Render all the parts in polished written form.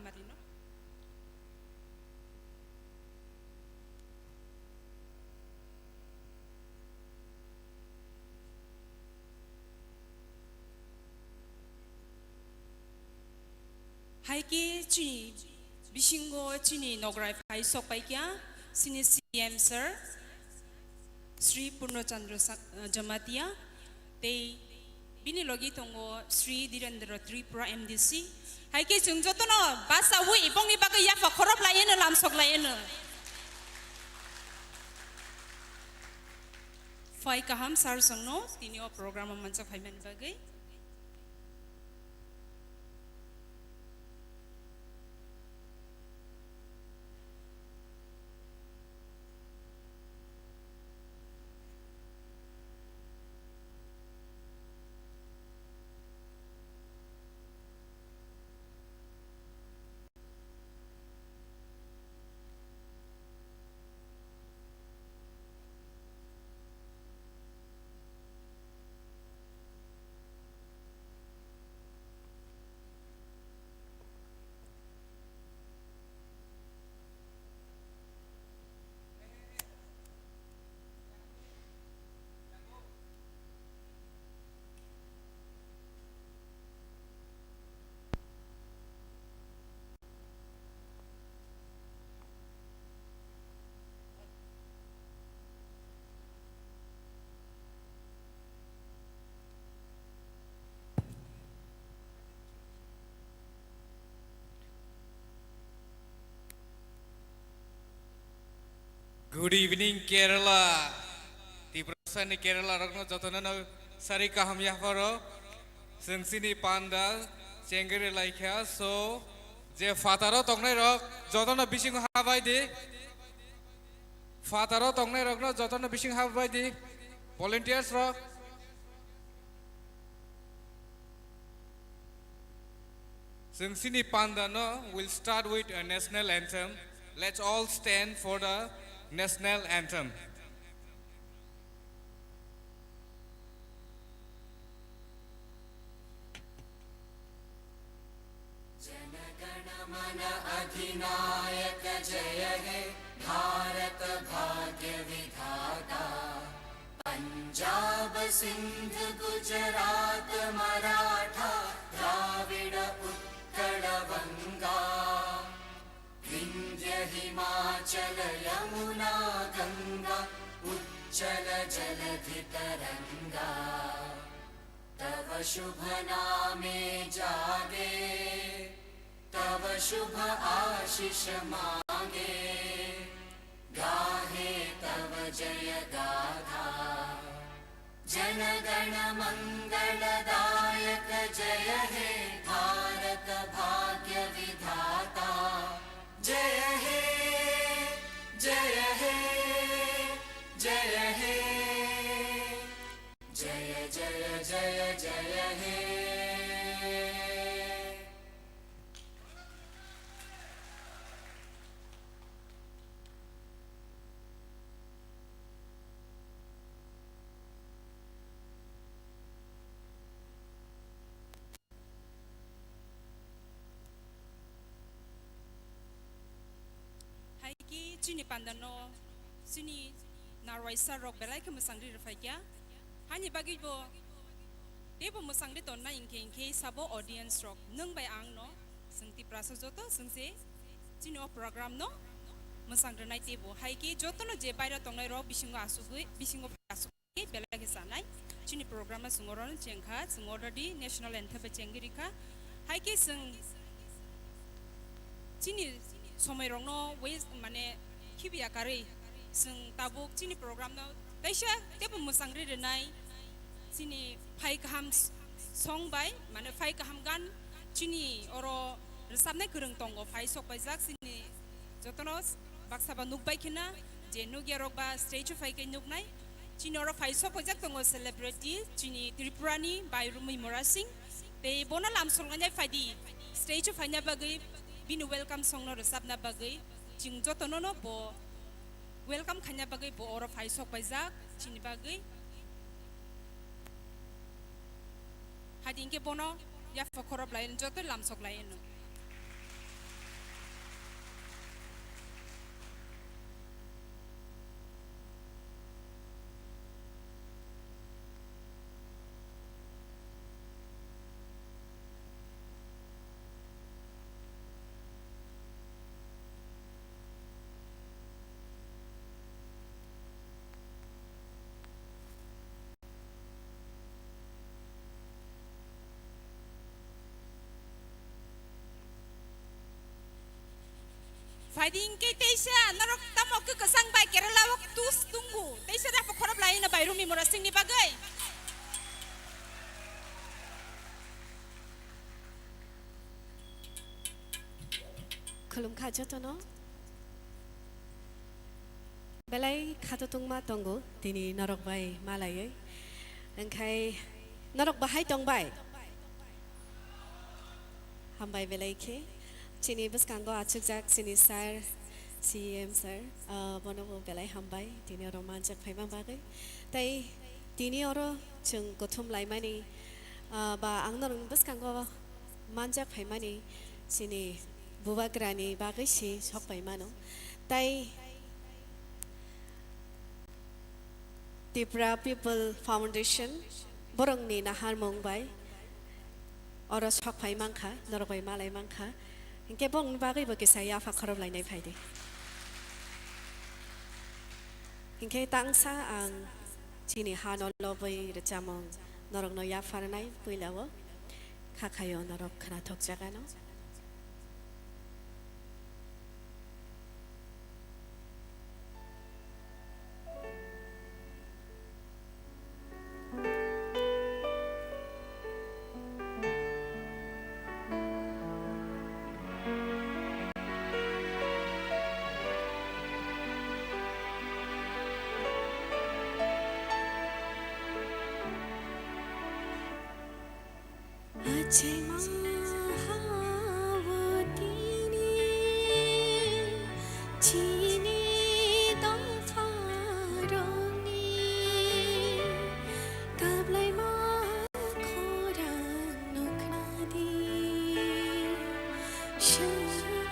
marino. Haiki chini bishingo chini nograi pai sok pai kya sini CM sir Sri Purnochandra Jamatia te bini logi tongo Sri Dhirendra Tripura MDC haiki chungjoto no basa wu ipong ni baga ya fa khorop layen lam sok layen fai kaham sar sangno tinio program mancha phaiman bagai Good evening, Kerala. The person in Kerala, Ragno Jotana, Sarika Hamyafaro, Sensini Panda, Chengere Laikia, so Je Fataro Tonero, Jotana Bishing Havai, Fataro Tonero, Jotana Bishing Havai, volunteers rock. Sensini Panda, no, we'll start with a national anthem. Let's all stand for the national anthem. Jana Gana Mana अधिनायक जय हे भारत भाग्य विधाता पंजाब सिंध गुजरात मराठा द्राविड़ उत्कल बंगा विंध्य हिमाचल यमुना गंगा उच्चल जलधि तरंगा तव शुभ नामे जागे तव शुभ आशीष मांगे गाहे तव जय गाथा जनगण मंगलदायक जय हे भारत भाग्य विधाता जय हे जय हे जय हे जय जय जय जय हे haiki chini pandano sini narwaisa rock belai ke musangri rafaikia hani bagi bo debo musangri tonna inke sabo audience rock nung bai ang no sengti prasa joto sengse chini o program no musangri nai tebo haiki joto no je baira tongnai rock bisingo asugui belai ke sanai chini program ma sungoron chengkha sungoradi national anthem be chengirika haiki seng chini somai rong no ways mane kibiya kare seng tabuk chini program no taisha tepo musangri renai chini phai kaham song bai mane phai kaham gan chini oro resabnai kurung tongo phai sok bai jak chini jotono baksaba nukbai kina je nugya rok ba stage phai kai nuknai chini oro phai sok bai jak tongo celebrity chini Tripurani bai rumi morasing te bona lam solngai phai di stage phai na bagai binu welcome song no resap na bagai ching joto no bo welcome khanya bagai bo oro phai sok bai jak chini bagai hading ke bono ya fakorop lain joto lam sok lain Fighting ke teisa narok tamo ke kesang bai Kerala waktu tunggu. Teisa dah pokok lain na bai rumi morasing ni bagai. Kulum kajo to no. Belai kato tung ma tonggo tini narok bai malay. Engkai narok bahai tong bai. Hambai belai ke. Sini bus kanggo acuk jak sini sir CM sir bono belai hambai tini orang manjak phaimang bagai tai tini orang jeng gothum lai mani ba ang norong bus kanggo manjak phaimani sini buba grani bagai si sok phaimano tai Tripura People Foundation borong ni nahar mongbai orang sok phaimang kha norok bai malai mangkha Ingke bong bagai bagi saya fakorob lain ay payde. Ingke tangsa ang sini hanon loboy recamong norok no ya faranay puilawo kakayo norok kana tokjagano. Aceh Mahawatini Cini Dong Faroni Kablai Makorang Nuknadi Syaluk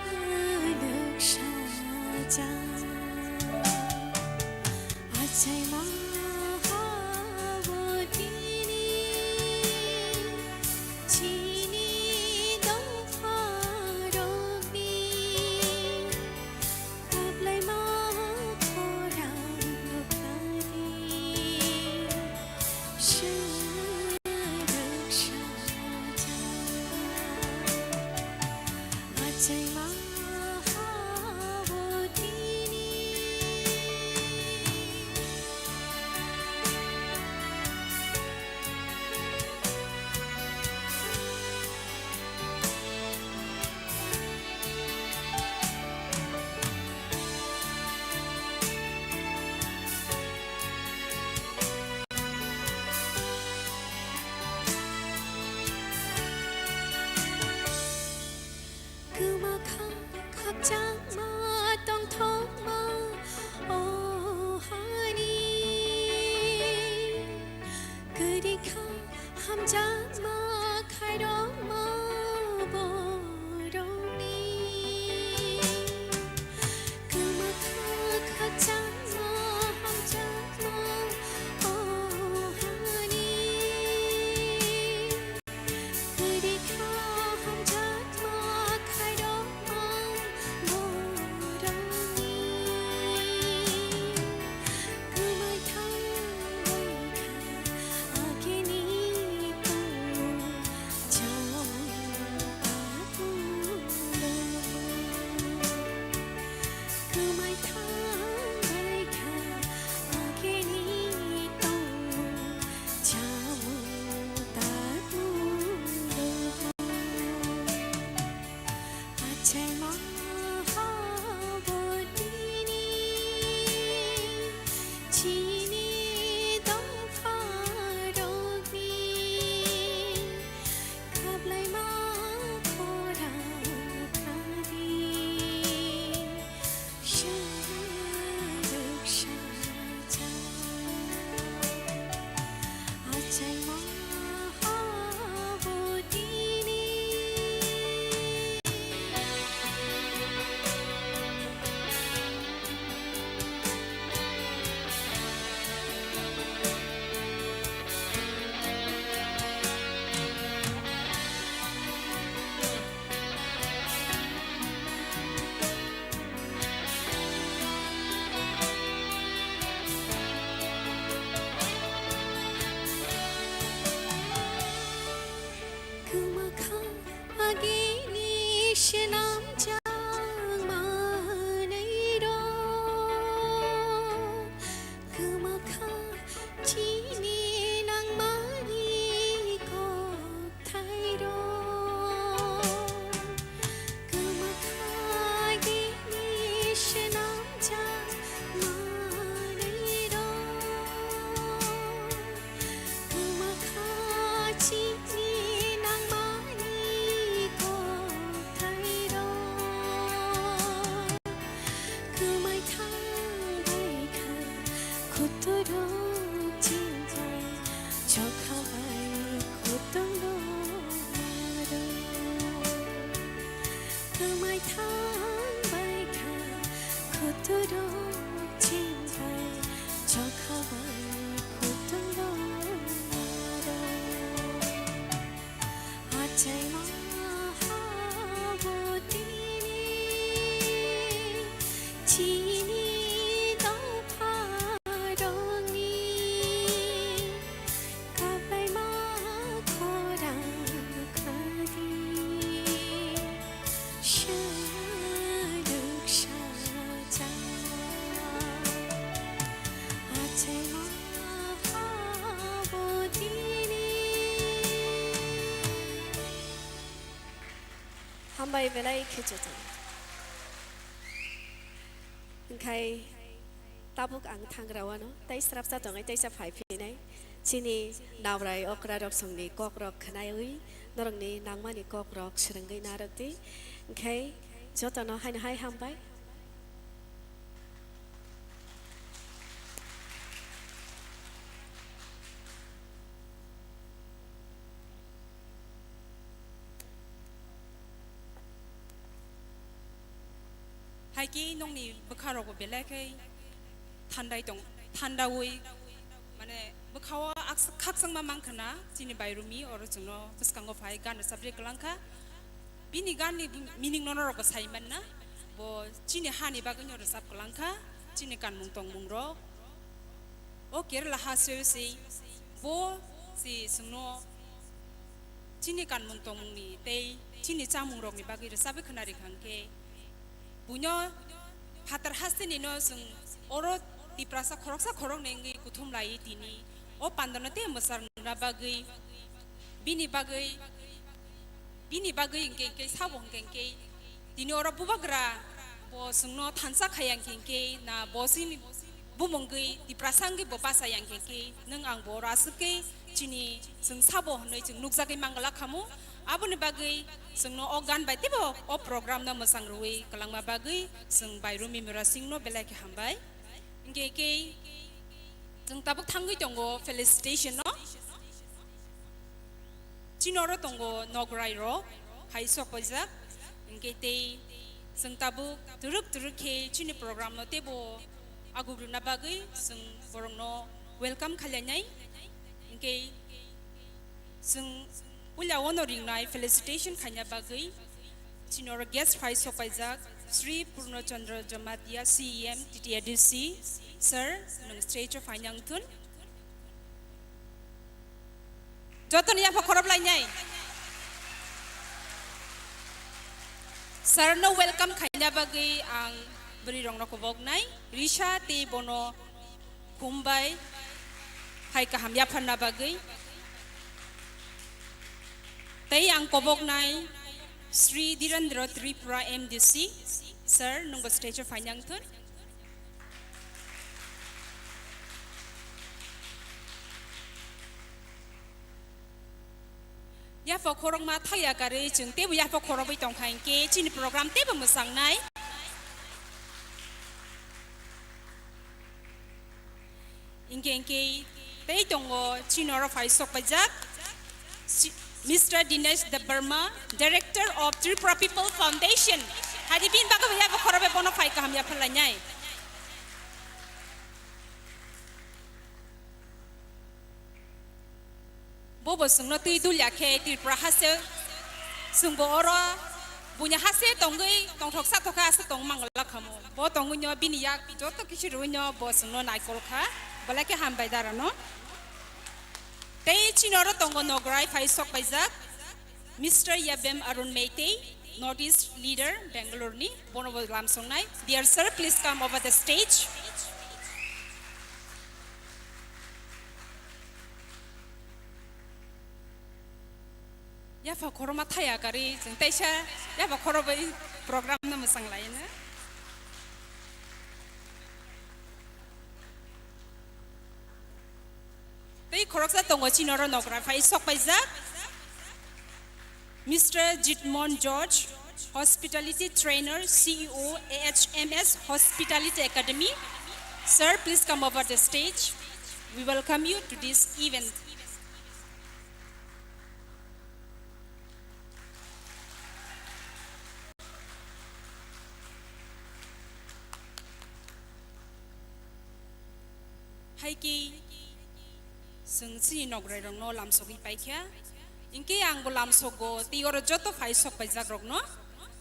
Syaja Aceh Cini dong faroni kablai makorang nukadi syuruk syaja Aceh Mahawatini 그토록 진짜이 적하바이 고통도 말어 그말 탄바이카 그토록 진짜이 적하바이 고통도 말어 아차이 Chini đâu paroni kapai ma khorang khadi shaluk shaja achai ma bodini hambai belai khechota khai tabuk ang thang rawa no tai srap sa tongai tai sa phai phi nai chini nawrai okra rok songni kok rok khnai ui norang ni nangmani kok rok srangai narati khai jotono hain hai hambai Haiki nong ni bekaro ko belai tandai tong tandawui mane bekawa kaksang mamang kana sini bayrumi oro jungno puskango phai gan subject langka bini gan ni meaning nono ko saiman na bo chini hani bagnyo resap langka chini kan mungtong mungro o kerala hasyo si bo si sungno chini kan mungtong ni tei chini chamung rok ni bagi resap khanari khangke bunyo patar hasen ino sung oro di prasa khorok nengi kuthum lai tini o pandana te masar na bagai bini bagai ingke ke sabong ke tini oro bubagra bo sungno thansa khayang ke na bosin bumonggai di prasangi bo pasa yang ke nang ang bo rasuke chini sung sabo noi chung nukja ke mangala khamu abune bagai sungno organ bai tibo o program na masang ruwi kalangma bagai sung bairumi mirasing no belai ke hambai ingke ke sung tabuk thangui tongo felicitation no chinoro tongo nograi ro hai sok pajak ingke te sung tabuk turuk ke chini program no tebo agugru na bagai sung borong no welcome khalyanyai ingke sung Ulia honoring nai felicitation khanya bagai chinora guest prize sopajak Sri Purno Chandra Jamatia CEM TTADC Sir nang stage of Hanyang Tun Joton ya pakorab lai nyai Sir no welcome khanya bagai ang beri rong na kobog nai Risha te bono kumbai hai kaham ya phanna bagai Tay ang kobok nai Sri Dirandra Tripura MDC Sir nunggu stage of Hanyang Tun Ya fa korong ma thaya kare chung tebu ya fa korong bai tong khain ke chini program tebu musang nai ingke tay tongo chinoro fai sok pajak Mr. Dinesh De Burma, Director of Tripura People Foundation. Hadipin bago ya ba korabe bono fai kaham ya phalanyai. Bobo sungno tui dulya ke Tripura hase sungbo oro bunya hase tongai tong thoksa thoka ase tong mangala khamo. Bo tongunyo biniya joto kishirunya bo sungno naikol kha balake hambai darano. Tay chinoro tongo nograi fai sok pajak Mr. Yabem Arun Meitei Northeast Leader Bangalore ni bono lam songnai dear sir please come over the stage Ya fa koroma thaya kari jeng taisha ya fa korobai program na masang lai na Koroksa tongo chinoro nograi fai sok pajak Mr. Jitmon George Hospitality Trainer CEO AHMS Hospitality Academy Sir, please come over the stage. We welcome you to this event. Haiki sengsi nograi rong no lam sogi paikya. Inke angbo lam sogo tioro joto fai sok paijak rong no.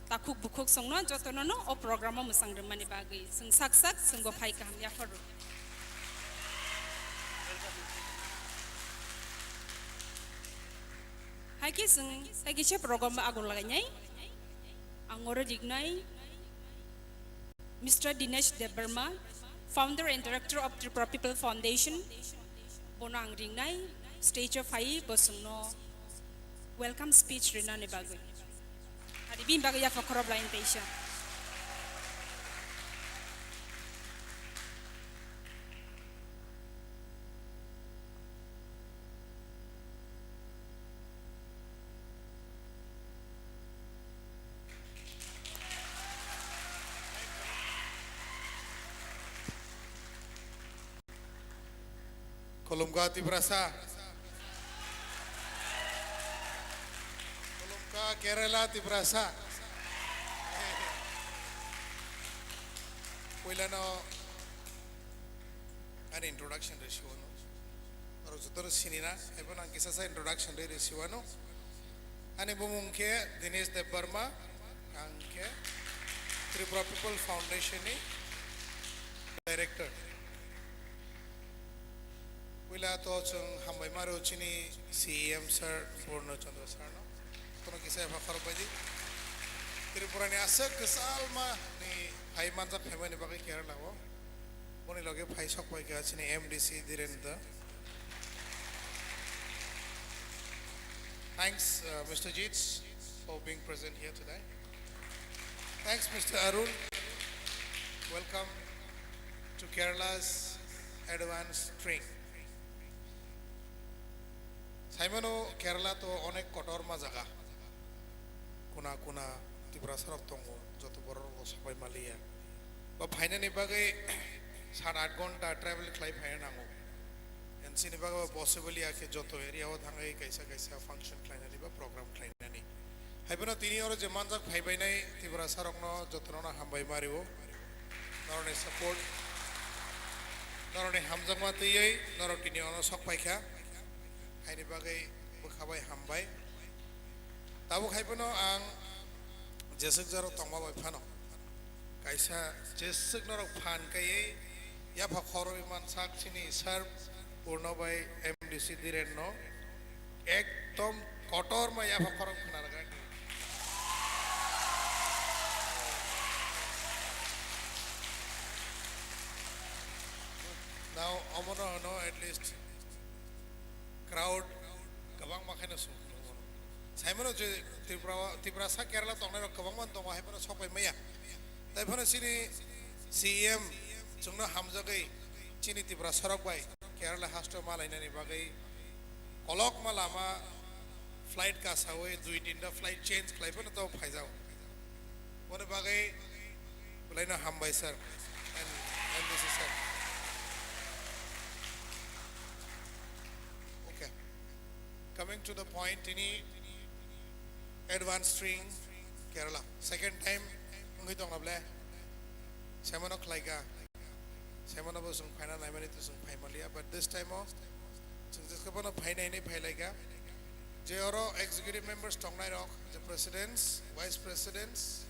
Takuk bukuk song no joto no o programa musang remani bagi. Seng sak seng go fai kaham ya faru. Haiki seng haiki che program agung laganyai. Angoro dignai Mr. Dinesh Debarma, Founder and Director of Tripura People Foundation, Bonang Ringnai, Stage of Hai Bosungno, welcome speech Rina Nebagu. Adibin Bagaya for Korobla Impatient. Kolomka Tibrasa, Kolomka Kerala Tibrasa. Pwila no an introduction ratio no. Aro jutor sinina, ebon ang kisa sa introduction ratio no. Ani bumungke Dinesh Debarma, angke Tripura People Foundation ni director. Pwila to chung hambai maro chini CM sir Purno Chandra sir no. Kono kisa fa kharbadi. Tripura ni asak kesal ma ni hai manjak phema ni bagai Kerala wo. Boni loge phai sok pai ka chini MDC Direndra. Thanks Mr. Jeets for being present here today. Thanks Mr. Arun. Welcome to Kerala's advanced string. Saimano Kerala to onek kotorma jaga. Kuna Tripura sarok tongo joto boror ko sabai malia. Ba bhaina ni bagai 7-8 घंटा travel claim hai nango. NC ni bagai possible ya ke joto area ho thangai kaisa function claim ni ba program claim ni. Hai bana tini oro jeman jak bhai bai nai Tripura sarok no joto na hambai mariwo. Narone support. Narone hamjak ma tiyai naro tini ono sok paikha. Hai ni bagai bukhabai hambai. Tabu khai pano ang jesek jaro tongma bai phano. Kaisa jesek norok phan kai ya phakoro man sak chini sir Purno bai MDC Direnno ekdom kotor ma ya phakoro khana laga. Now omono no at least crowd kabang makhana su. Saimano je Tripura sa Kerala tongnai ro kabang man tonga haipano sopai maya. Taipano sini CM chungna hamjagai chini Tripura sarok bai Kerala hasto malaina ni bagai kolok malama flight ka sawe 2-3 flight change klaipano to phaijao. Bone bagai bulaina hambai sir and this is sir. Okay. Coming to the point ini advanced string Kerala. Second time ngi tong able semano klaiga semano bo sung phaina nai mani to sung phai malia but this time o sung jiska bono phai nai nei phai laiga je oro executive members tong nai rok the presidents vice presidents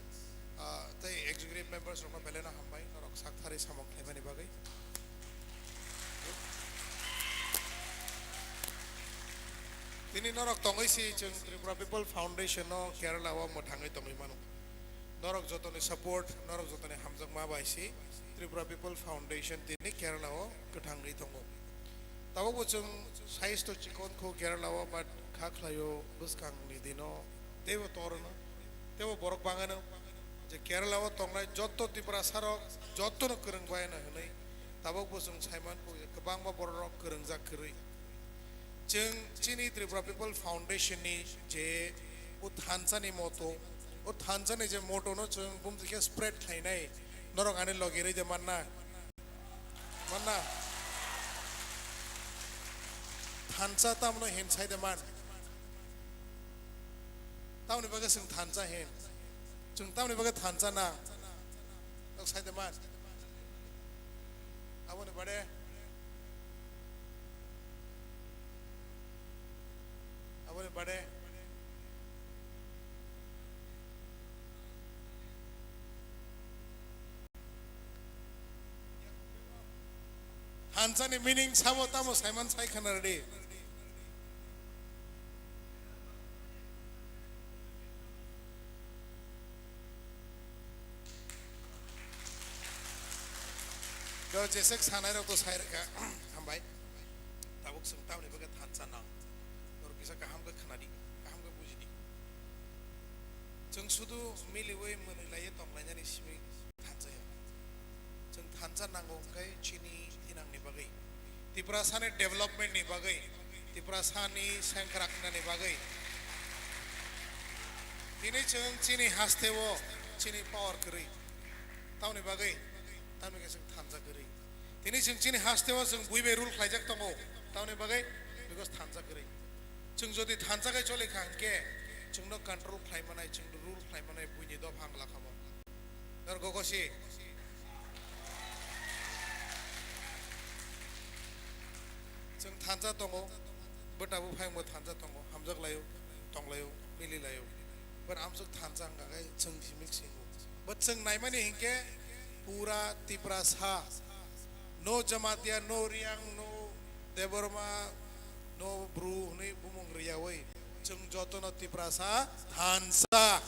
the executive members rok belena hambai rok sak thari samok thai mani bagai Tini norok tongai si chung Tripura People Foundation no Kerala wa mo thangai tongai manu. Norok jotone support, norok jotone hamjak ma baisi Tripura People Foundation tini Kerala wa kathangai tongo. Tabo bo chung size to chikon ko Kerala wa but khakhlayo buskang ni dino devo torno devo borok bangano je Kerala wa tongai jotto Tripura sarok jotto no kereng bai na nei tabo bo chung saiman ko kabang ma borok kereng jak kerei. Jeng chini Tripura People Foundation ni je uthansa ni moto no chung bum jike spread khai nai norok ane logere je manna mana thansa tamno hen sai de man tamni baga sing thansa hen chung tamni baga thansa na ok sai de man abone bade abone bade Hansani meaning samo tamo Simon sai khanarde तो जैसे खाना रो तो साइर का हम भाई Tabuk संगताव ने बगे थांसा ना और किसा का हम का खनादी हम का बुझदी जों सुदु मिलिवे मनैलाय तंलायनानि सिमि थांसाया जों थांसा नांगौ खाय चिनि दिनांनि बागै तिप्रासानि डेभलपमेन्टनि बागै तिप्रासानि सेंक्राखनानि बागै दिनै जों चिनि हास्तेवो चिनि पावर करै तावनि बागै तावनि गेसं थांसा करै दिनै जों चिनि हास्तेवो जों बुइबे रुल खायजाक दङो तावनि बागै बिकज थांसा करै जों जदि थांसा गाय चले खांके जोंनो कंट्रोल खायमानाय जों रुल खायमानाय बुइनि द भांला खामो नर गगसि जों थांजा दङ बटाबो फायमो थांजा दङ हामजाक लायो तंलायो मिलिलायो बर आमजक थांजा गाय जों मिक्सिं बट जों नायमानि हिंके पूरा Tiprasa no jamatia no riang no deborma no bru ni bumung riawai जों jotono tiprasa thansa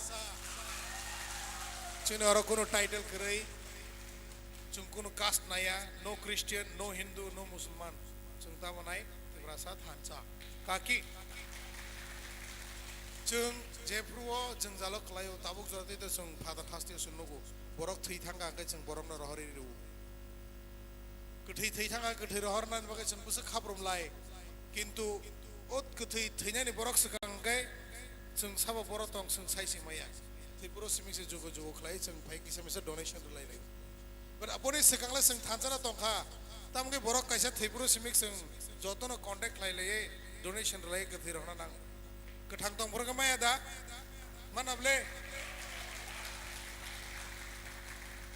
जों और कोनो टाइटल करै जों कोनो कास्ट नाया no Christian no Hindu no Musliman जों ता बनाय तिप्रासा thansa काकी जों जेफ्रुओ जों जालो खलायो ताबुक जरते तो जों फादर खास्ति सुननोगो बरक थै थांगा के जों बरमनो रहरि रु गोथै थै थांगा गोथै रहरनानै बागै जों बुसो खाब्रमलाय किन्तु ओत गोथै थैनायनि बरक सगांगाय जों साबा बरक दं जों साइसि माया थैपुरो सिमिसे जुगो जुगो खलाय जों फाइ किसमेसे डोनेशन लायलाय बाट अपने सगांला जों थांजाना दंखा तामगे बरक कायसा थैपुरो सिमिक जों जतनो कांटेक्ट लायलाय डोनेशन लाय गोथै रहना नां गोथां दं बरक माया दा मानाबले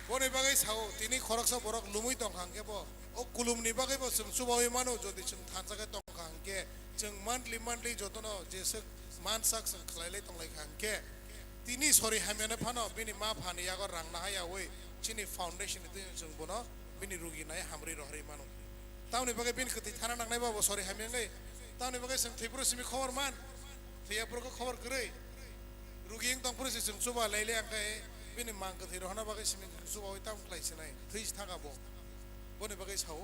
बने बागै साव तिनि खरकसा बरक लुमुइ दं खांके बो ओ कुलुमनि बागै बो जों सुबावै मानो जदि जों थांजागा दं खांके जों मान्थलि जतनो जेसे मानसाक जों खलायलाय दंलाय खांके तिनि सरि हामेने फानो बिनि मा फानि याग रांना हाया वै चिनि फाउंडेशन नि जों बनो बिनि रुगिनाय हामरि रहरि मानो तावनि बागै बिनि खथि थाना नांनाय बाबो सरि हामेंगै तावनि बागै जों थैपुरो सिमि खबर मान थैयापुरखौ खबर करै रुगिं दंपुरो जों सुबा लायले आंखाय बिनि मांग थै रहना बागै सिमि सुबावै ताम खलायसिनाय थैस थागाबो बने बागै साव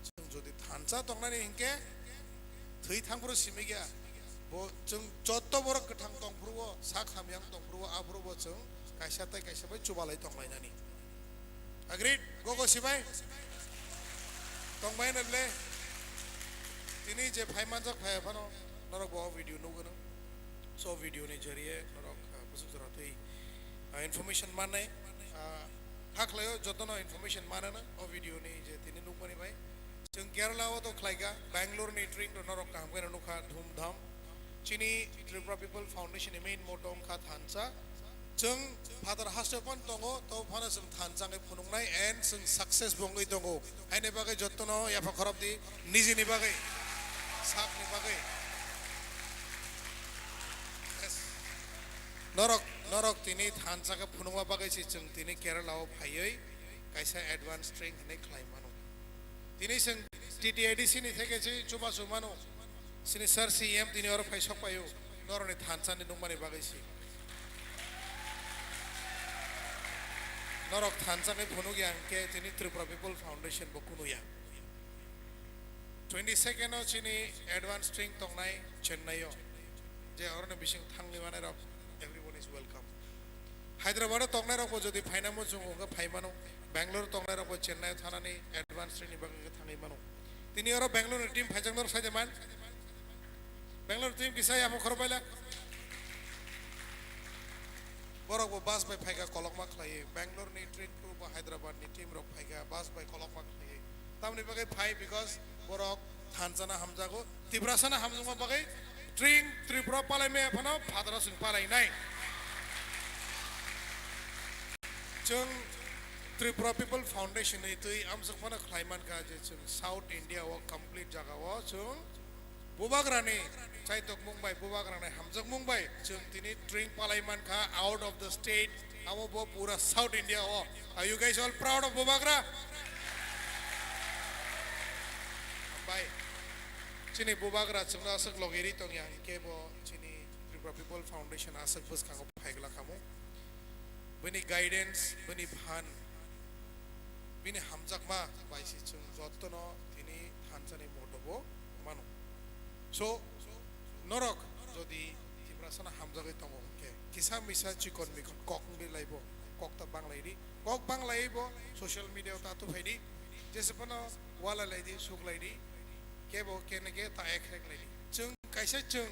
जों जदि थानसा दंनानै हिंके थै थांपुरो सिमि गया बो जों जत्त बर गोथां दंपुरो सा खामियां दंपुरो आपुरो जों कायसा ताय कायसा बाय चुबालाय दंलायनानि अग्रीड गोगो सिबाय दंबाय नले तिनि जे फाइमानजक फायफानो नरक बो भिडियो नुगोन सो भिडियो नि जरिए नरक बुसुक जराथै information माने खाखलायो जतनो information माने ना ओ वीडियो नि जे तिनि नुपनि भाई जों केरला तो खलायगा बेंगलोर नि ट्रिंग तो नरक काम गरे नुखा धूमधाम चिनी त्रिपुरा पीपल फाउंडेशन नि मेन मोटो खा थानसा जों फादर हास्टपन दंगो तो फाना जों थानसाङै फुनुंनाय एन्ड जों सक्सेस बंगै दंगो आइने बागै जतनो याफा खराबदि निजिनि बागै साकनि बागै नरक तिनी थानसाका फुनुवा बागै जों तिनी केरलाव फायै कायसा एडवान्स ट्रेनिं होनाय खालायमानो तिनी जों टीटीआईडीसी नि थेके चुमा चुमानो सिनि सर सीएम तिनी और फाय सपायो नरनि थानसानि नुमानि बागै नरक थानसानि फुनुगि आंके तिनी त्रिपुरा पीपल फाउंडेशन बकुनुया 22nd of चिनी एडवान्स ट्रेनिं तंनाय चेन्नईयाव जे औरने बिसिं थांनि माने रक everyone is welcome Hyderabad तंनाय रक जदि फाइनामो जोंगा फाइमानो बेंगलोर तंनाय रक चेन्नई थानानि एडवान्स ट्रेनिं बागै थाङै मानो तिनी और बेंगलोर टीम फाइजांनर साइदेमान बेंगलोर टीम किसाय आमो खरबायला बरक बास बाय फाइगा कलकमा खलायो बेंगलोर नि ट्रेन क्रू बा हैदराबाद नि टीम रक फाइगा बास bye कलकमा खलायो tamni bagai phai because borok thansana hamjago tibrasana hamjungma bagai string tripura palai me phano phadra sung palai nai chung Tripura People Foundation itu amsak mana klaiman ka je chung South India wa complete jaga wa chung bubagrane chaitok Mumbai bubagrane hamsak Mumbai chung tini drink palaiman ka out of the state amo bo pura South India wa are you guys all proud of Bubagra Mumbai chini bubagra chung asak logiri tong yang ke bo chini Tripura People Foundation asak bus kang phaigla kamu bani guidance bani bhan bini hamjakma baisi chung jottono tini thansani motobo manu so norok jodi tibrasana hamjagai tongo ke kisa misa chikon mikon kok ngi laibo kok ta banglaidi kok banglaibo social media ta tu phaidi jesepano wala laidi suk laidi kebo kenege ta ekhrek laidi chung kaisa chung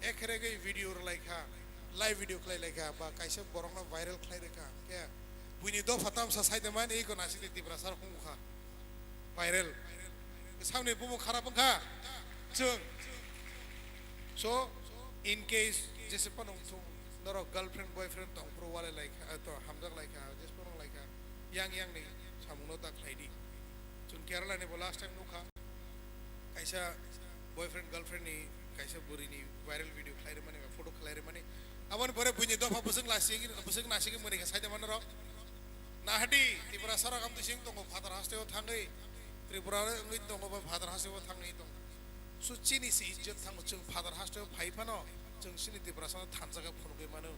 ekhrege video laika live video klai laika ba kaisa borongna viral klai reka ke Buni do fatam sa side man ei ko nasi ti brasar khumukha viral samne bumu kharap kha chung so in case jese panong chung noro girlfriend boyfriend tong pro wale like to hamjak like jes panong like yang ni samungno ta khlaidi chung Kerala ne bo last time nukha kaisa boyfriend girlfriend ni kaisa buri ni viral video khlaire mane photo khlaire mane aban bore buni do fa busung nasi ki mane side man ro Nahdi Tripura Sara kam tu sing tongo father hasteo thangai Tripura ngi tongo ba father hasteo thangai tong su chini si ijjat thang chung father hasteo phai phano chung sini Tripura Sara thanjaga phonoge manu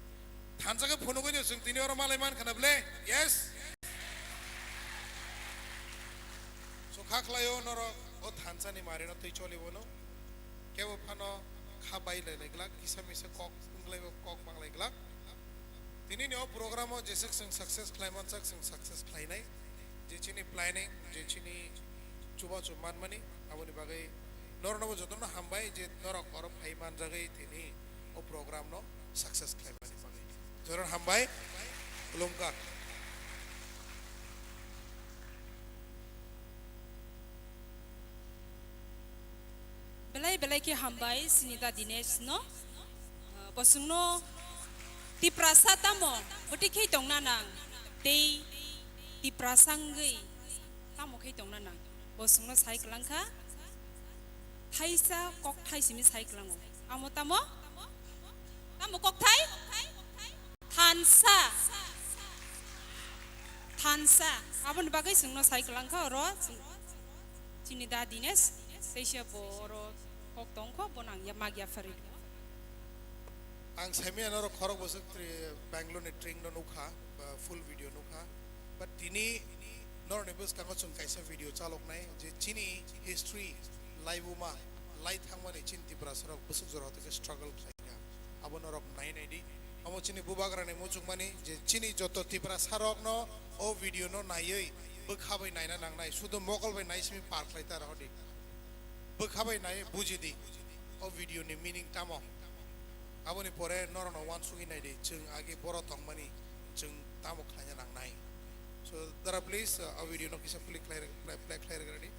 thanjaga phonoge ne chung tini ora malai man khanable yes so khaklayo noro o thanjani mare no tei choli bono kebo phano khabai lai lai glak kisa misa kok unglai kok manglai glak Ini ni program je success climate success climate je chini planning je chini coba cuman mani aboni bagai norno jotno hambai je norok orom haiman jagai tini o program no success climate bagai joron hambai belum ka belai ki hambai sinita Dinesh no bosungno ti prasata mo boti khei tong na nang te ti prasangai tamo khei tong na nang bosungno sai klangkha thaisa kok thai simi sai klango amo tamo kok thai thansa abon bagai sungno sai klangkha ro Chinida Dinesh seisha boro kok tongkho bonang yamagya fari ang semi anoro khorok bosuk Bangalore ne train no nukha full video nukha but tini nor ne bus kango chung kaisa video chalok nai je chini history live uma light thangma ne chin Tripura Sara bosuk jora te struggle khaina abon rok nai nai di amo chini bubagra ne muchuk mani je chini joto Tripura Sara no o video no naiei bokhabai naina nangnai sudo mokol bai nai simi park laita rahodi bokhabai nai bujidi o video ne meaning tamo aboni pore norono wan sugi nai de chung agi boro tong mani chung tamo khanya nang nai so dara please a video no kisa play clear ready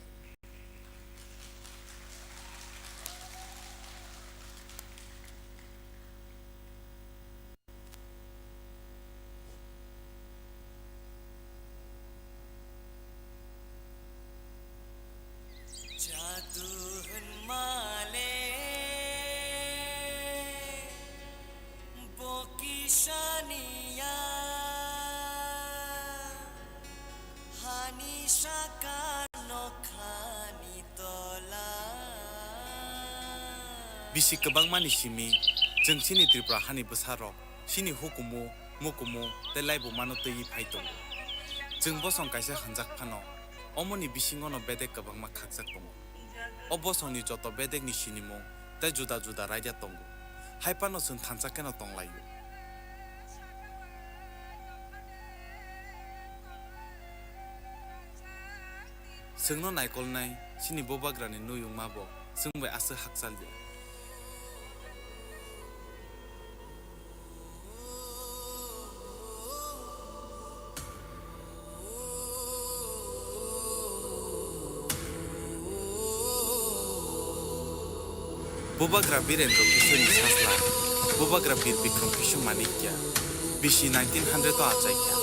Bisi kebang mani simi, jeng sini Tripura hani besarok, sini hukumu, mukumu, telai bu mano teyi paitong. Jeng bosong kaisa hanjak pano, omoni bisi ngono bedek kebang makak tongo. O bosong ni joto bedek ni sini mo, te juda raja tongo. Hai pano sun hanjak kena tong layu. Sengno naikol nai, sini bobagrani nuyung mabo, sengbai asa haksal dia. Bubagra Birendra Kishore Sasla, Bubagra Bir Bikram Kishore Manikya, Bishi 1900 to Achaikya.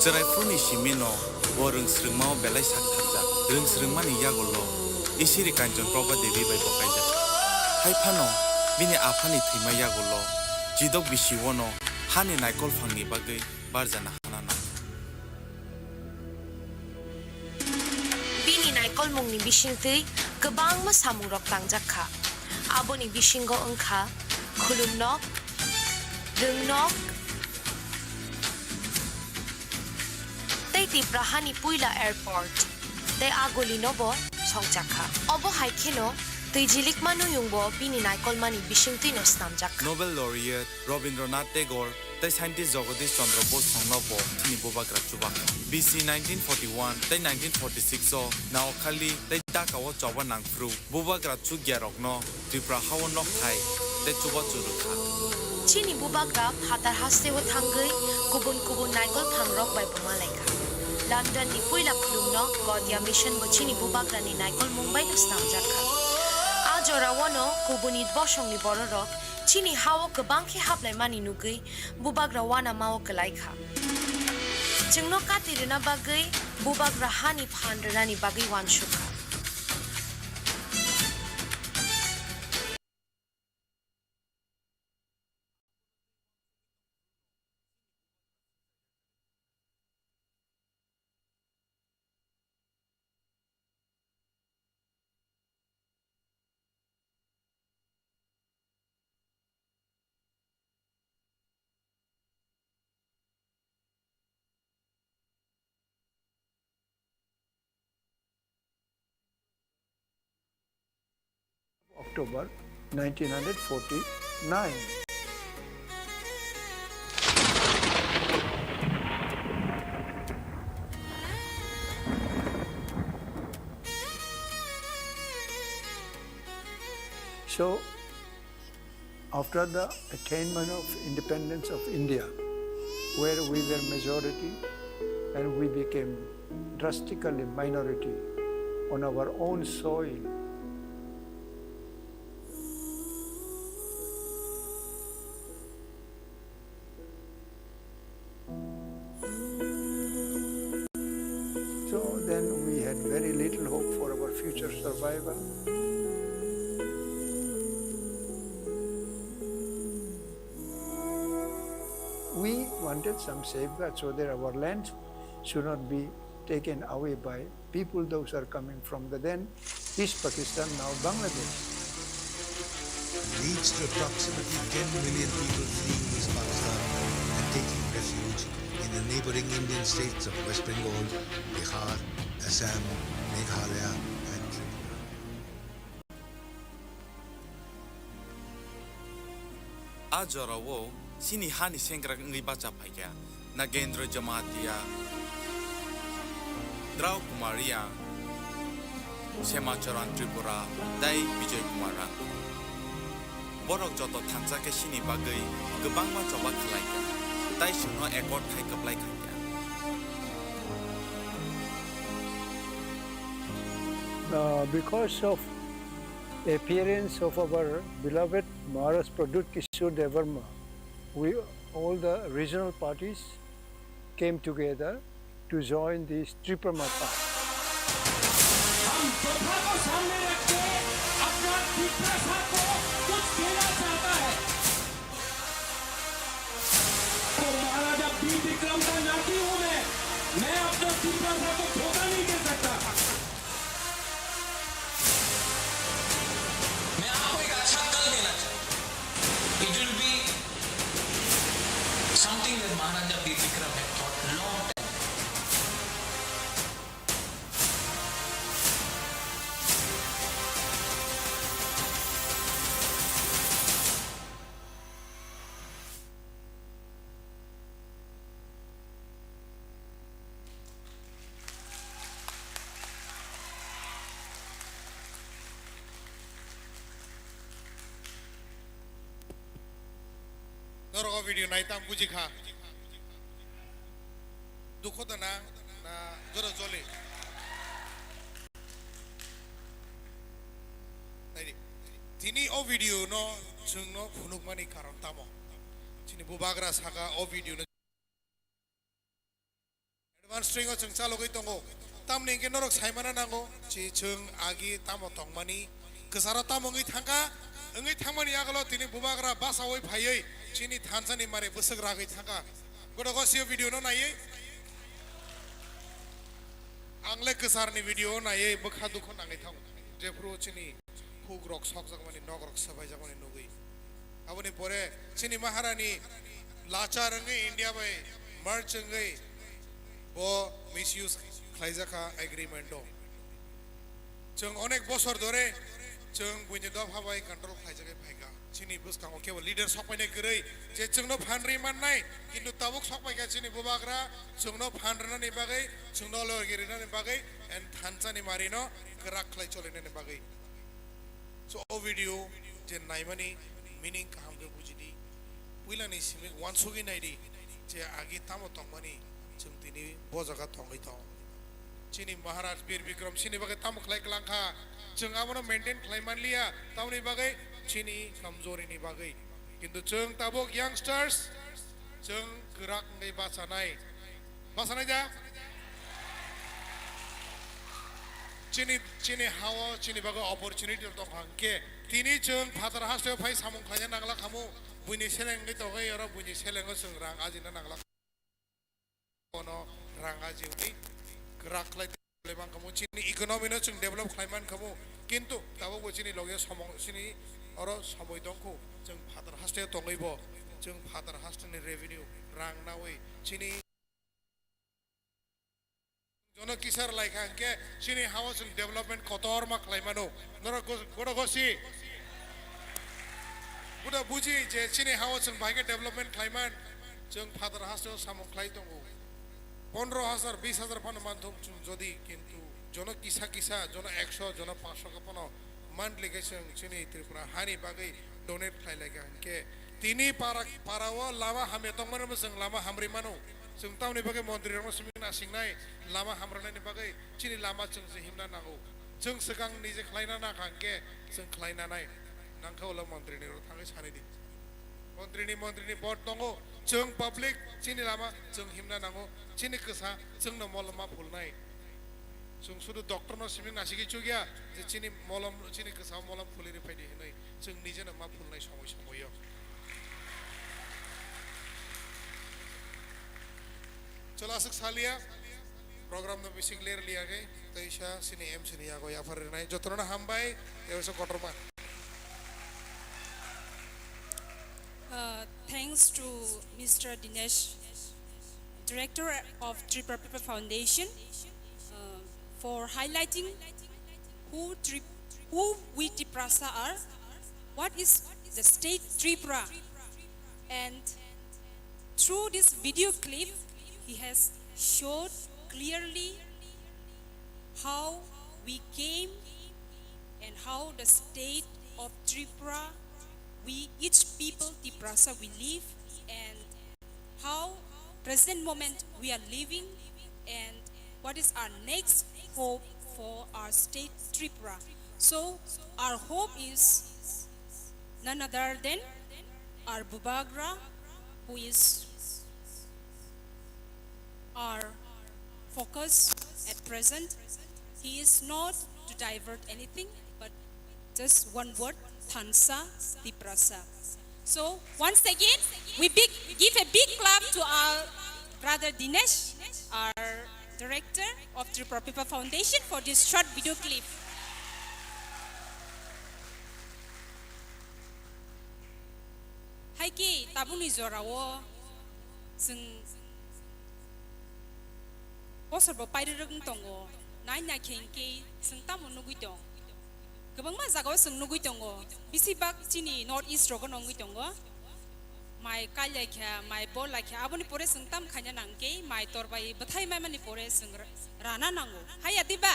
Cerai Fruni Shimino, Warung Srengmao Belai Saktarja, Rung Srengmani Yagolo, Isiri Kanjon Proba Devi by Bokaja. Hai Pano, Bini Apani Tima Yagolo, Jidok Bishiwono, Hani Naikol Fangi Bagay, Barzana Hanana. Bini Naikol Mungni Bishingtui, Kabang Masamurok Tangjaka, Aboni Bishingo Unka, Kulumnok, Rungnok, Ti Prahani Puila Airport, Te Agolinobo, Songjaka. Obo Haikino, Te Jilik Manu Yungbo, Bini Naikol Mani Bishingtino Snamjaka. Nobel laureate Rabindranath Tagore, the scientist Jagadish Chandra Bose Thonglopo, Tini Bubagra Chubaka. BC 1941, the 1946 so, now Kali, the Dakawa Chawa Nangfru, Bubagra Chugyarokno, Tripura Hawanok Thai, the Chuba Churuka. Chini Bubagra, Hatar Haste with Hungary, Kubun Naikol Pangrok by Pumaleka. London ni Puila Kulumno, Godia Mission Bochini Bubagra ni Naikol Mumbai to Snamjaka. Ajora Wano, Kubunid Boshong ni Bororok, Chini Hawo Kabanki Haple Mani Nugi, Bubagra Wana Mao Kalaika. Chingno Katirina Bagay, Bubagra Hani Pandarani Bagi Wanshuka. October 1949. So, after the attainment of independence of India, where we were majority and we became drastically minority on our own soil, so then we had very little hope for our future survival. We wanted some safeguards so that our land should not be taken away by people those are coming from the then East Pakistan, now Bangladesh. Leads to approximately 10 million people fleeing East Pakistan and taking refuge in the neighboring Indian states of West Bengal, Bihar, Assam, Meghalaya and Tripura. Ajorawo, Sini Hani Sengrak Ngibacha Paya, Nagendra Jamatia, Drau Kumaria, Semacharan Tripura, Dai Vijay Kumara. Borok Joto Tanzake Shini Bagay, Gabangma Choba Kalaika, Dai Shuno Ekot Taika Blaikaya. Because of the appearance of our beloved Maharaj Pradut Kishore Dev Verma, all the regional parties came together to join this Tripura Party. It will be something that Maharaja Bir Bikram had thought long time. Noro video naitang buji kha. Dukho dana na jora jole. Tadi tini o video no chung no phunuk mani karon tamo chini bubagra saka o video no advance string o chung chalo goi tongo tam ning ke norok saimana nango chi chung agi tamo tongmani kesara tamo ngi thangka ngi thangmani agalo tini bubagra basa oi phaiei chini thansani mare busuk ragai thangka goda go sio video no nai angle kesarni video nai bokha dukho nangai thang jefro chini phug rok sok jagmani nog rok sabai jagmani nugui aboni pore chini maharani lachar ngai india bai merch ngai bo misuse khlaijaka agreement do chung onek bosor dore chung buini do phabai control khlaijaka phaiga chini buskango kebo leader sokpaine gurei je chungno phanri mannai kintu tabuk sokpaiga chini bubagra chungno phanrana ni bagai chungno lorgirina ni bagai and thanchani marino krak khlai cholina ni bagai so o video je naimani meaning kaham ge bujidi puilani simi wansugi naidi je agi tamo tongmani chung tini bo jaga tongai tong chini maharaj bir bikram chini bagai tamo khlai klangkha chung amono maintain khlai manlia tamni bagai chini kamzori ni bagai kintu chung tabok youngsters chung gerak ngai basanai ja chini hawa chini bagai opportunity tong hangke tini chung phatar haste phai samung khanya nangla khamu buini seleng ngai togai ora buini seleng chung rang ajina nangla kono rang ajiuni gerak khlai lebang kamu chini economy no chung develop khlaiman kamu kintu tabok bo chini loge samong chini oro samoi dongko chung phatar haste tongaibo chung phatar haste ni revenue rang nawi chini jono kisar laikha ke chini housing development kotor ma klaimano nora goda gosi goda buji je chini housing bhaige development klaiman chung phatar haste samong khlai tongo 15,000 20,000 pan manthum chung jodi kintu jono kisa jono 100 jono 500 ka pano monthly gesang chini tripura hani bagai donate khlai laga ke tini parawa lama hame tongmana mesang lama hamri mano chung tauni bagai montri rama simina singnai lama hamrana ni bagai chini lama chung se himna nango chung segang nije khlaina na khangke chung khlaina nai nangkho la montri ni ro thangai sani di montri ni bot tongo chung public chini lama chung himna nango chini kesa chung no molama phulnai chung sudu doctor no siming nasigi chugya je chini molam chini kesa molam phuliri phaidi hinai chung nije na ma phulnai সময় yo चला सक सालिया program no bising ler liya gai taisha sini em sini ya go ya farnai jotrona hambai eso kotorma Thanks to Mr. Dinesh, Director of Tripura People Foundation, for highlighting who we Triprasa are, what is the state Tripura, and through this video clip, he has showed clearly how we came and how the state of Tripura, we each people Triprasa we live, and how present moment we are living, and what is our next hope for our state Tripura. So our hope is none other than our Bubagra, who is our focus at present. He is not to divert anything, but just one word, Thansa Triprasa. So once again, we give a big clap to our brother Dinesh, our director of Tripura People Foundation, for this short video clip. Haiki tabuni zorawo sing bosor bo pairung tongo nai na kengke sing tamu nugui tong gabang ma jagao sing nugui tongo bisibak chini north east rogo nongui tongo mai kalya kya mai bola kya aboni pore sing tam khanya nangke mai torbai bathai mai mani pore sing rana nango hai atiba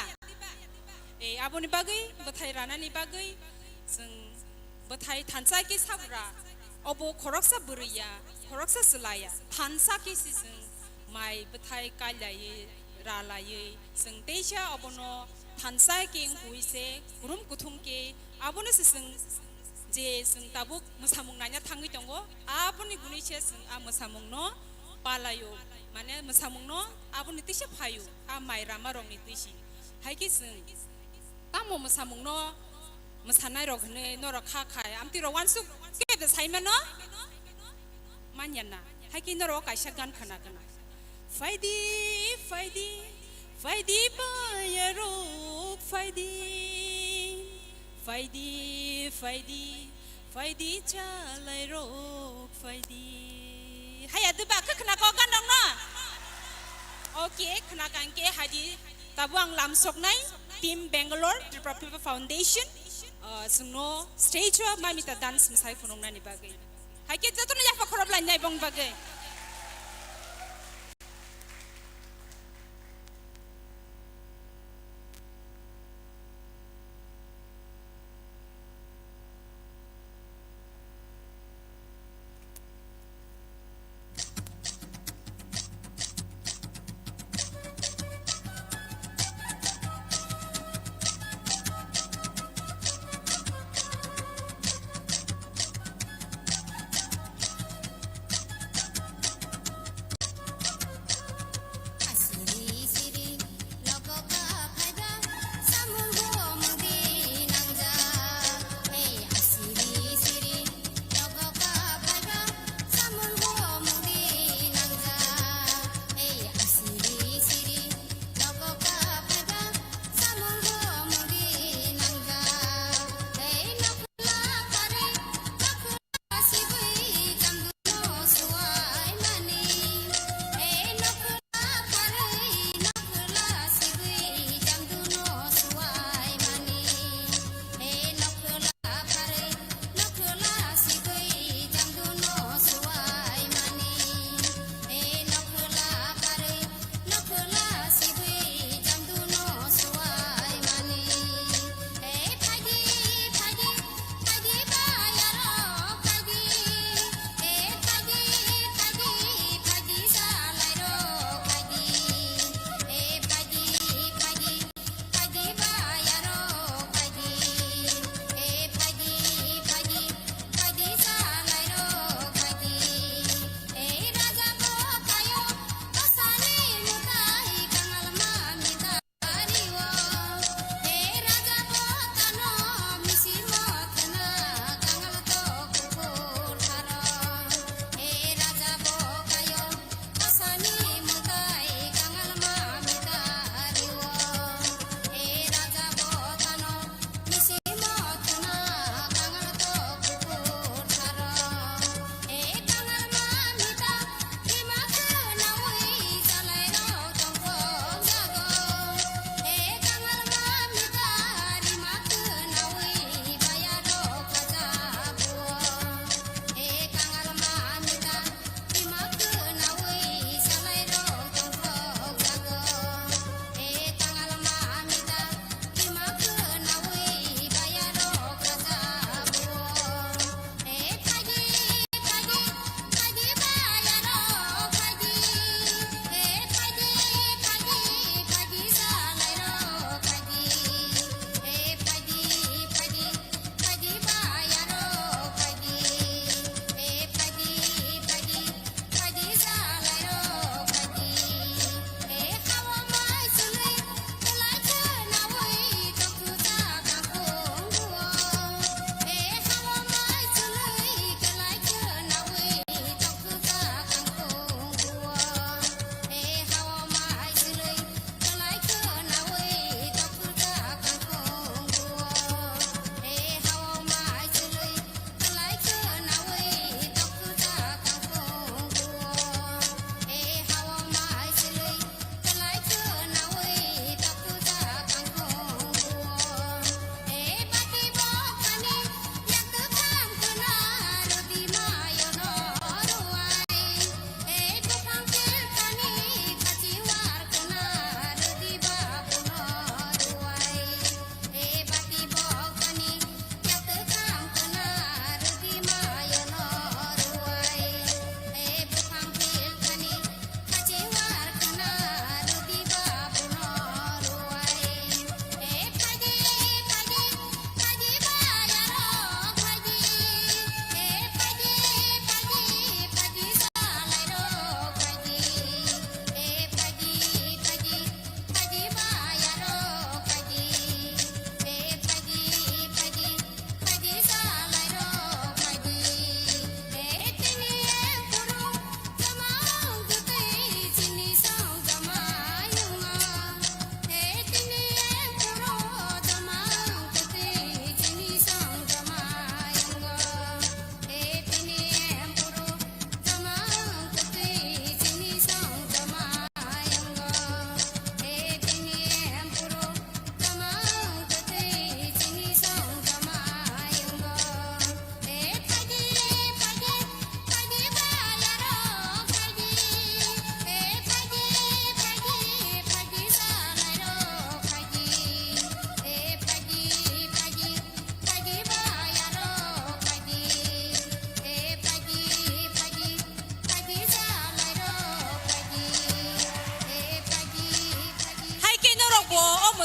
e aboni bagai bathai rana ni bagai sing bathai thansa ki sabra obo khoroksa buriya khoroksa selaya thansa ki sing mai bathai kalya ye rala ye sing teisha obono thansa ki huise kurum kuthum ke abono sing जे जों Tabuk मोसामुंनाया थांगै दङ आबुनि गुनिसे जों मोसामुंनो पालायो माने मोसामुंनो आबुनि तिसे फायो Myra मारंनि तिसि हायखि जों तामो मोसामुंनो मोसानाय रगने नर खाखाय आमति रवानसु केबे साइमन न मान्याना हायखि नर कायसा गान खोनागोना फायदि फायदि फायदि बायरो फायदि फायदि फायदि फायदि चालाय रो फायदि हाया दुबा खोनाको गान दं न ओके खोनागान के हादि ताबु आं लामसकनाय टीम बेंगलोर त्रिपुरा पिपल फाउंडेशन जोंनो स्टेज मामिता डांस मोसाय फुनंनानि बागै हायके जतनो याफा खरब लायनाय बं बागै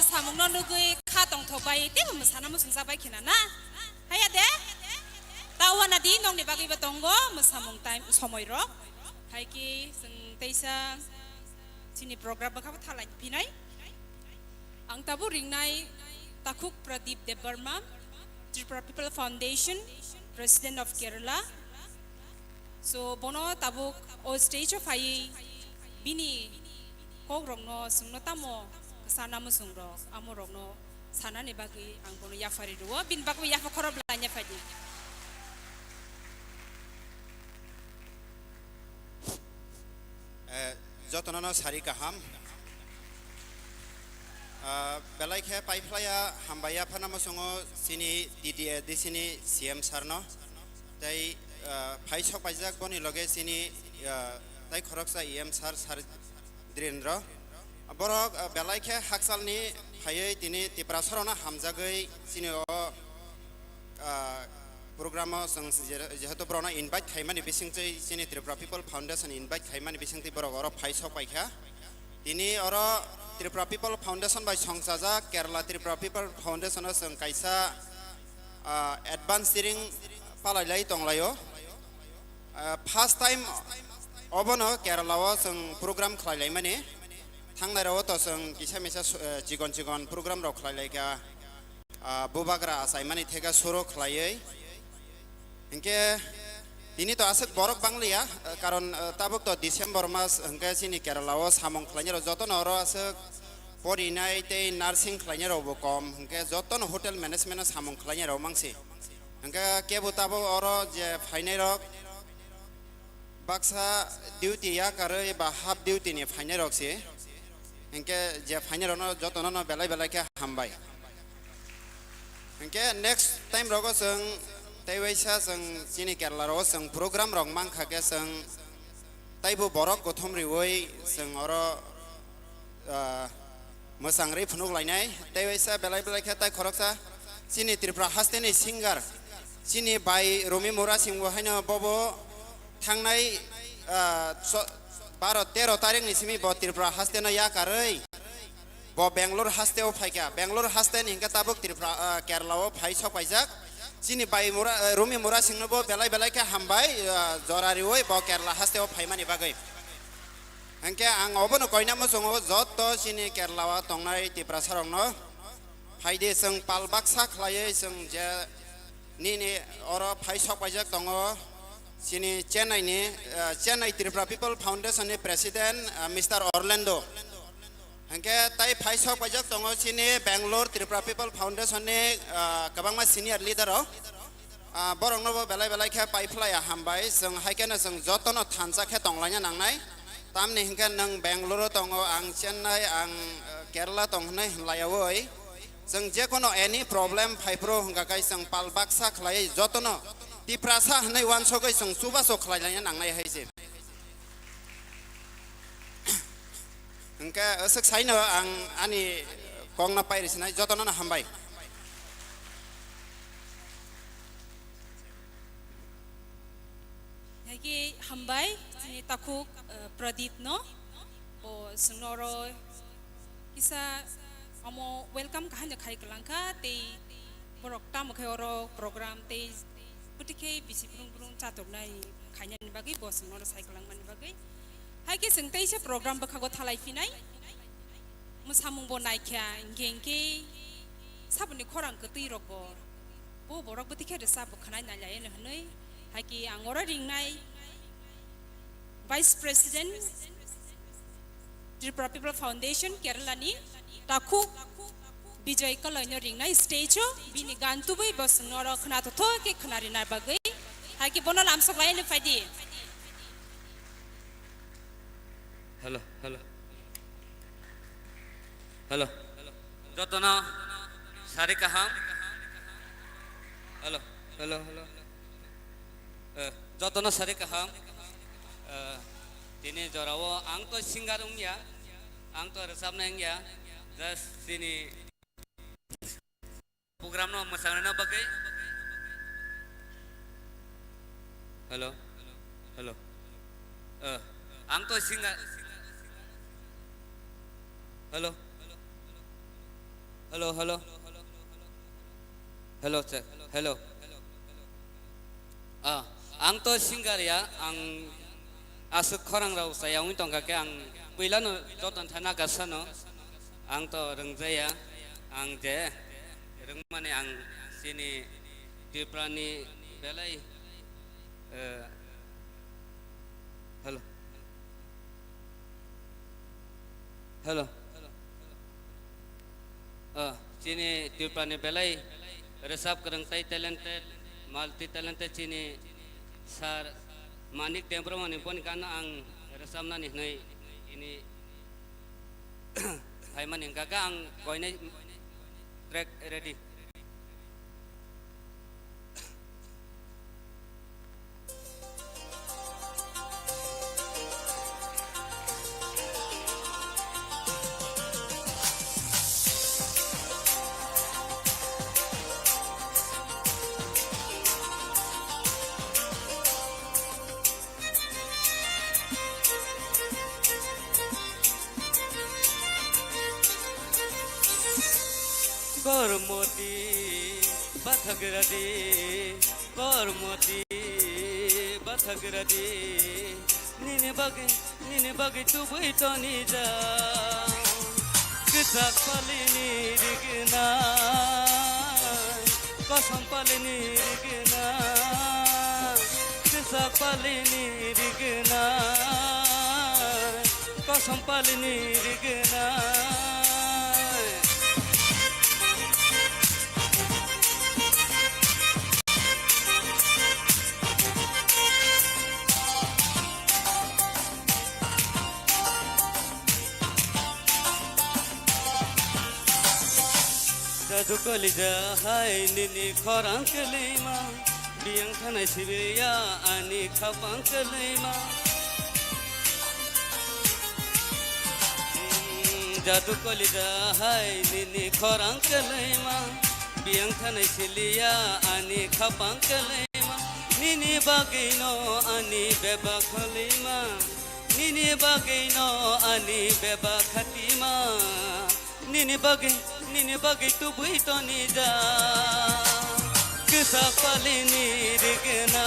mosamung no nugui khatong thobai te musana musung sabai khina na haya de tawana di nong ni bagi batongo musamung time somoy ro hai ki sing teisa sini program bakha thalai pinai ang tabu ringnai takuk Pradeep Debarma Tripura People Foundation President of Kerala so bono tabuk o stage of hai bini kok rongno sungno tamo sana musungro amo rongno sana ne bagi ang bono yafari ruwa bin baku yafa khorob lanya fadi যতনন সারি কাহাম বেলাই খে পাইফ্লায়া হামবায়া ফানামো সঙ্গ সিনি দিসিনি CM সারনো তাই phi সক পাইজাক বনি লগে সিনি তাই খরকসা EM সার সার দ্রেন্দ্র বরক বেলাই খে হাকসালনি ফাইयै তিনি ত্রিপুরা সরনা হামজাগৈ সিনি program sang jehetu brona invite khaimani bisingchei sini Tripura People Foundation invite khaimani bisingti borok oro phaisok paikha tini oro Tripura People Foundation by songsaja Kerala Tripura People Foundation sang kaisa advance steering palailai tonglayo first time obono Kerala o sang program khlailai mani thangnaro to sang kisa misa jigon program ro khlailai ka bubagra asaimani thega soro khlaiei Hingke ini to asek borok banglia karon tabuk to December mas hingke sini Kerala o samong khlanyero joton oro asek porinai te nursing khlanyero bokom hingke joton hotel management samong khlanyero mangsi hingke kebu tabuk oro je phainero baksa duty ya kare ba half duty ni phainero si hingke je phainero no joton no belai ke hambai hingke next time rogo seng Taiwaisa sang sini Kerala ro sang program rong mang khake sang taibu borok gothom riwoi sang oro mosangri phunuk lainai Taiwaisa belai kha tai khoroksa sini Tripura hasteni singer sini bai Romi Mora singbo haino bobo thangnai 12-13 tarik ni simi bo Tripura hastena ya karei bo Bangalore hasteo phaika Bangalore hasten hingka tabuk Tripura Kerala o phai sok paijak sini bai Romi Mora singno bo belai ke hambai jorari oi bo Kerala haste o phaimani bagai angke ang obono koina mo songo jotto sini Kerala wa tongnai Tripura sarongno phaide sing palbaksa khlaye sing je ni oro phai sok paijak tongo sini Chennai Tripura People Foundation ni president Mr. Orlando Hingke tai phai sok pajak tongo sini Bangalore Tripura People Foundation ni kabangma senior leader o borong no belai khe paiflaya hambai sing haikena sing jotono thansa khe tonglanya nangnai tamni hingke nang Bangalore tongo ang Chennai ang Kerala tongnai layawoi sing je kono any problem phaipro hingka kai sing palbaksa khlai jotono tiprasa hnai wansogoi sing subaso khlailanya nangnai haise Engke esek saino ang ani kong na pairis na jotono na hambai. Yagi hambai sini takuk Pradeep no o sunoro isa amo welcome kahanya khai kelangka te borok tam khai oro program te putike bisi burung catur nai khanya ni bagi bos sunoro sai kelang man bagi Hai ki sing taisa program bakhago thalai finai musamung bo naikya ngengke sabuni khorang ketui rokbo bo borok bati khe sab khanai na lai ne hanoi hai ki angora ringnai Vice President Tripura People Foundation Kerala ni takhu Bijay Kaloino ringnai stage bini gantu bai bosnoro khna to ke khnari na bagai hai ki bono lam sok lai ne faidi Hello. Jotono sari kaham. Hello. Jotono sari kaham. Tini jorawo ang to singarung ya, ang to resap neng ya. Just sini program no masana bagai. Hello. Ang to singar. Hello. hello hello hello sir hello ang to singer ya ang asuk khorang rau sayang tong ka ke ang puilano joton thana ka sano ang to rengjaya ang je rengmane ang sini Triprani belai hello hello sini Triprani belai resap kereng tai talented multi talented sini sar manik tempro mani pon kana ang resam na ni nai ini ai maning kaka ang koine track ready Kormoti bathagradi kormoti bathagradi nini bagi tu buitoni ja kisak palini rigna kosam palini rigna kisak palini rigna kosam palini rigna Jadu kolija hai nini khorang kelima biang thanai sibeya ani khapang kelima Jadu kolija hai nini khorang kelima biang thanai silia ani khapang kelima nini bagino ani beba khalima nini bagino ani beba khatima nini bagi tu buitoni ja kisak palini rigna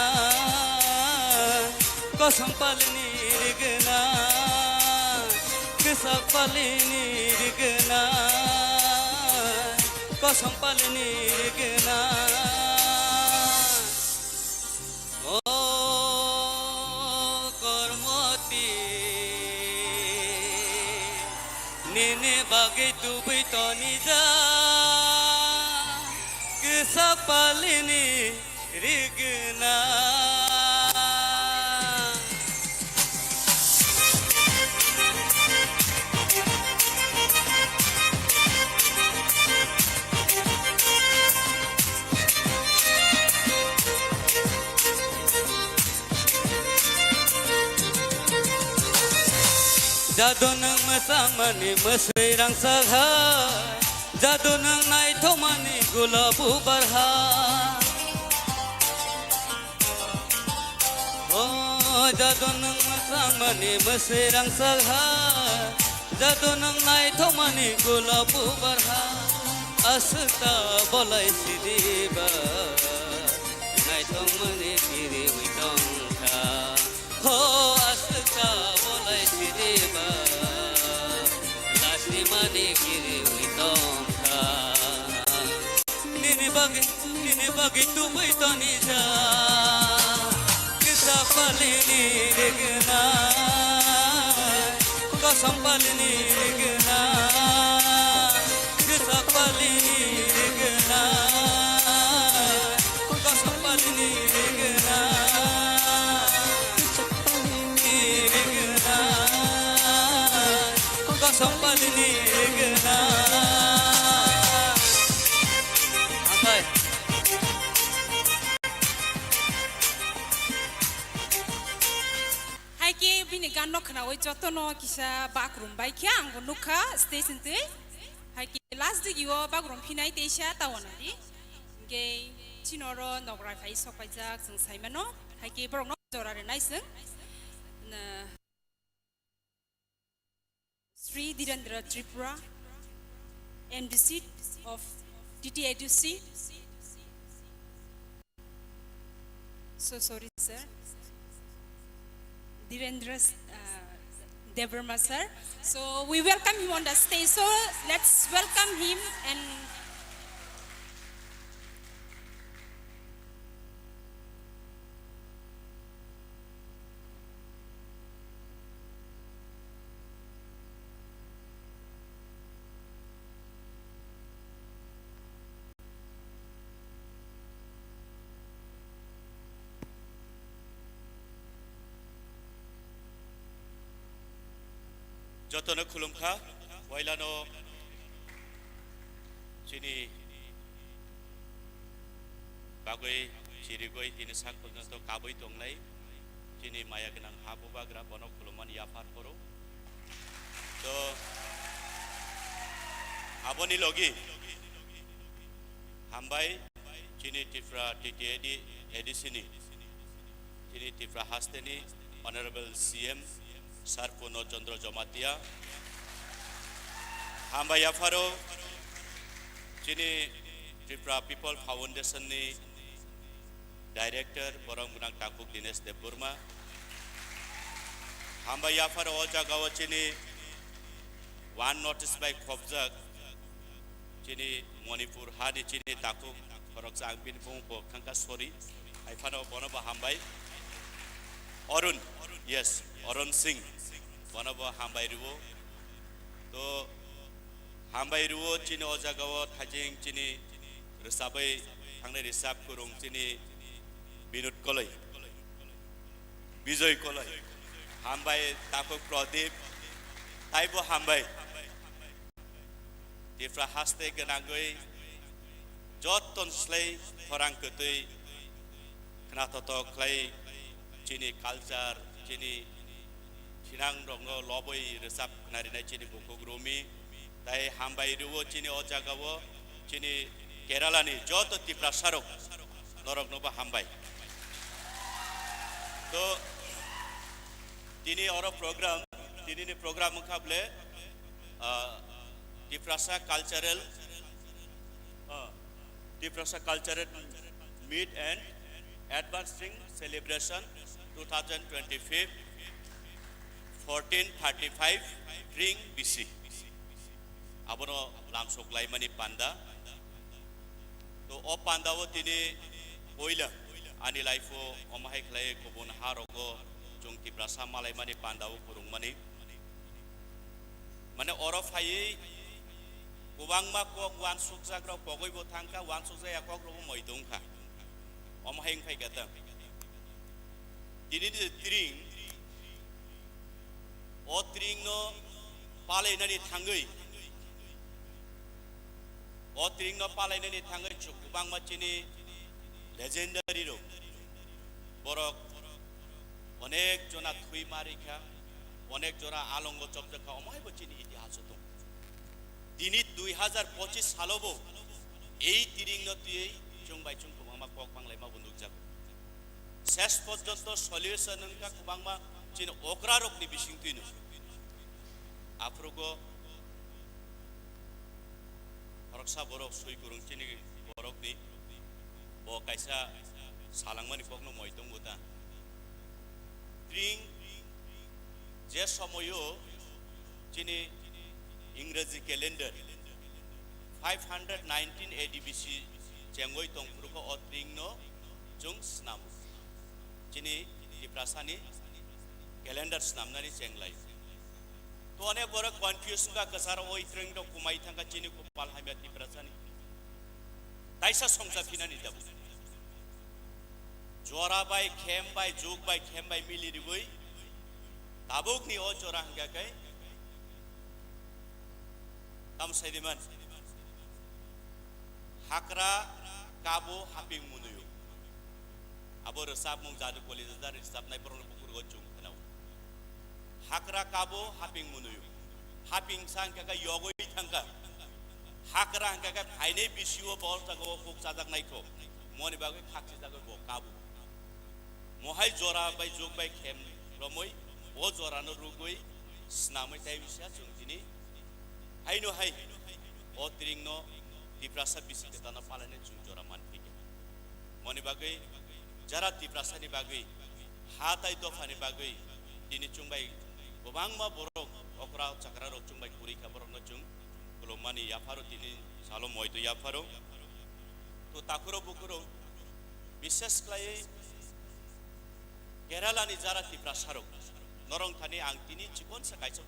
kosam palini rigna kisak palini rigna kosam palini rigna kormoti nini bagi tu buitoni ja kisak palini rigna Jadu nang masamani mesirang saghai Jadu nang nai thomani gulabu barha Oh jadu nang masamani mesirang saghai Jadu nang nai thomani gulabu barha Asta bolai sidiba Nai thomani kiri uitongka Oh asta bolai sidiba Lasni mani kiri uitongka Nini bagi tu buitoni ja Kisak palini rigna Kosam palini rigna Kisak palini rigna Kosam palini rigna Kosam palini rigna Atai Haiki bini gan nok na oi jotono kisa bakrum bai kya ang nukha station te haiki last dig yo bakrum pinai te sha tawana di ge chinoro nograi phai sokai jak sing saimano haiki borok no jorare naiseng na Sri Dhirendra Tripura MDC of DTADC. So sorry, sir. Dhirendra Devarma, sir. So we welcome him on the stage. So let's welcome him and Jotona khulumkha wailano chini bagoi chirigoi tini sak purnasto kaboi tonglai chini maya genang habu bagra bono khuluman yafar koro to aboni logi hambai chini tifra TTAD edisini chini tifra hasteni Honorable CM Sarpuno Chandra Jomatia Hamba Yafaro Chini Tripura People Foundation ni Director Borong Gunang Takuk Dines de Burma Hamba Yafaro Oja Gawa Chini One Notice by Khobjak Chini Manipur Hadi Chini Takuk Koroksa Angbin Pung Po Kangka Sori Aifano Bonoba Hambai Arun yes Arun Singh Bonobo Hambai Ruo to Hambai Ruo Chini Ojagawa Tajing Chini Resabai Hangna Resap Kurung Chini Binut Kolai Bijoy Kolai Hambai Takuk Pradip Taibo Hambai Tifra Haste Ganangoi Joton Slay Horang Kutui Knatoto Clay Chini culture, Chini Chinang Rongo, Lobby, Resap, Narina Chini Bukugrumi, Tai Hambai Ruo, Chini Ojagawa, Chini Keralani, Joto Tipra Sarok, Norok Nova Hambai. So, Tini Oro program, Tini program Mukable, Tiprasa cultural meet and advancing celebration 2025 1435 Ring BC Abono Lamsok Laimani Panda to O Panda Tini Oila Ani Laifo Omahek Lai Kobun Harogo Jungti Brasa Malaimani Panda Kurung Mani Mane Orof Haye Kubangma Kok Wan Sukzagro Pogoi Botanka Wan Sukzaya Kokro Moidunka Omaheng Fagata Did it tring O tring no Palenani Tangui O tring no Palenani Tangai Chukubang Machini legendary ro Borok Onek Jona Thui Marika Onek Jora Alongo Chopjaka Omai Bachini Itihasoto Dinit 2025 Halobo এই তিরিং নতুই chung by chung kubangma kok panglema bunduk jak ses porjonto solution nka kubangma chin okrarok ni bising tinu afrugo roksa borok sui kurung chini borok ni bo kaisa salangmani kokno moitung buta tring je somoyo chini ingreji calendar 519 ADBC Jengoi tong pruko otring no jung snam chini diprasani calendar snam nani jenglai to ane bora confusion ka kasara oi tring do kumai thanga chini ko pal hamya diprasani taisa somsa finani dab jora bai khem bai jug bai khem bai mili riboi tabuk ni o jora hanga kai tam saidiman hakra Kabo Haping Munuyo Abo Resap Mung Jadu College Dar Resap Nai Peron Bukur Gojung Kenau Hakra Kabo Haping Munuyo Haping Sang Kaka Yogo Itangka Hakra Kaka Haine Bishiwo Bol Tago Fuk Sadak Naiko Moni Bagwe Haksi Tago Bo Kabo Mohai Jora by Jog by Kem Romoy O Jorano Rugoi Snamai Tavisha Jungtini Haino Hai অতিরিক্ত তিপ্রাসা বিসিতে তানা পালানে जों जरा मानफैगोन मनि बागै जरा तिप्रासानि बागै हाथाय दफानि बागै दिनै चुंबाय गोबांमा बर' अक्रा चाक्रा रक चुंबाय पुरिखा बरनो जों खुलुममानि याफारो दिनै सालो मयदो याफारो तो ताकुरो बुकुरो विशेष क्लायै केरालानि जरा तिप्रासारो नरं थानि आं दिनै चिकन सकाइसो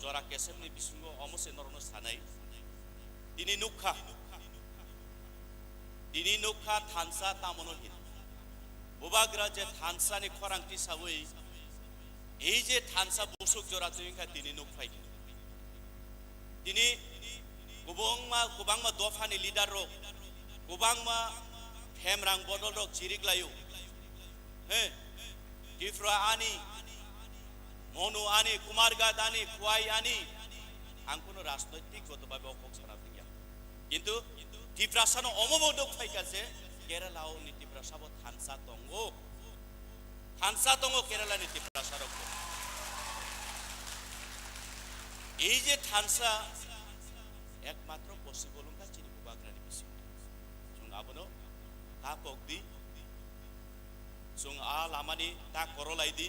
जरा केसेमनि बिसुंगो अमसे नरनो सानाय दिनै नुखा थानसा तामनो हिन बुबाग्रा जे थानसानि खरांथि सावै এই যে थानसा बुसुक जरा तुइंखा दिनै नुफाय दिनै गोबांमा दफानि लिडार रक गोबांमा फेमरां बदल रक जिरिग्लायो हे दिफ्रा आनि मनु आनि कुमारगाद आनि खुवाई आनि आं कोनो राजनैतिक गतभाবে অপছনা ফিয়া কিন্তু টিপ্রাসানো অমমদক ফাইকাছে কেরালাও নি টিপ্রাসাবো থানসা তঙ্গো কেরালা নি টিপ্রাসারক এই যে থানসা একমাত্র পসিবল কা চিনি বুবাগ্রানি বিসি जों आबनो ता पगदि जों आ लामानि ता करलायदि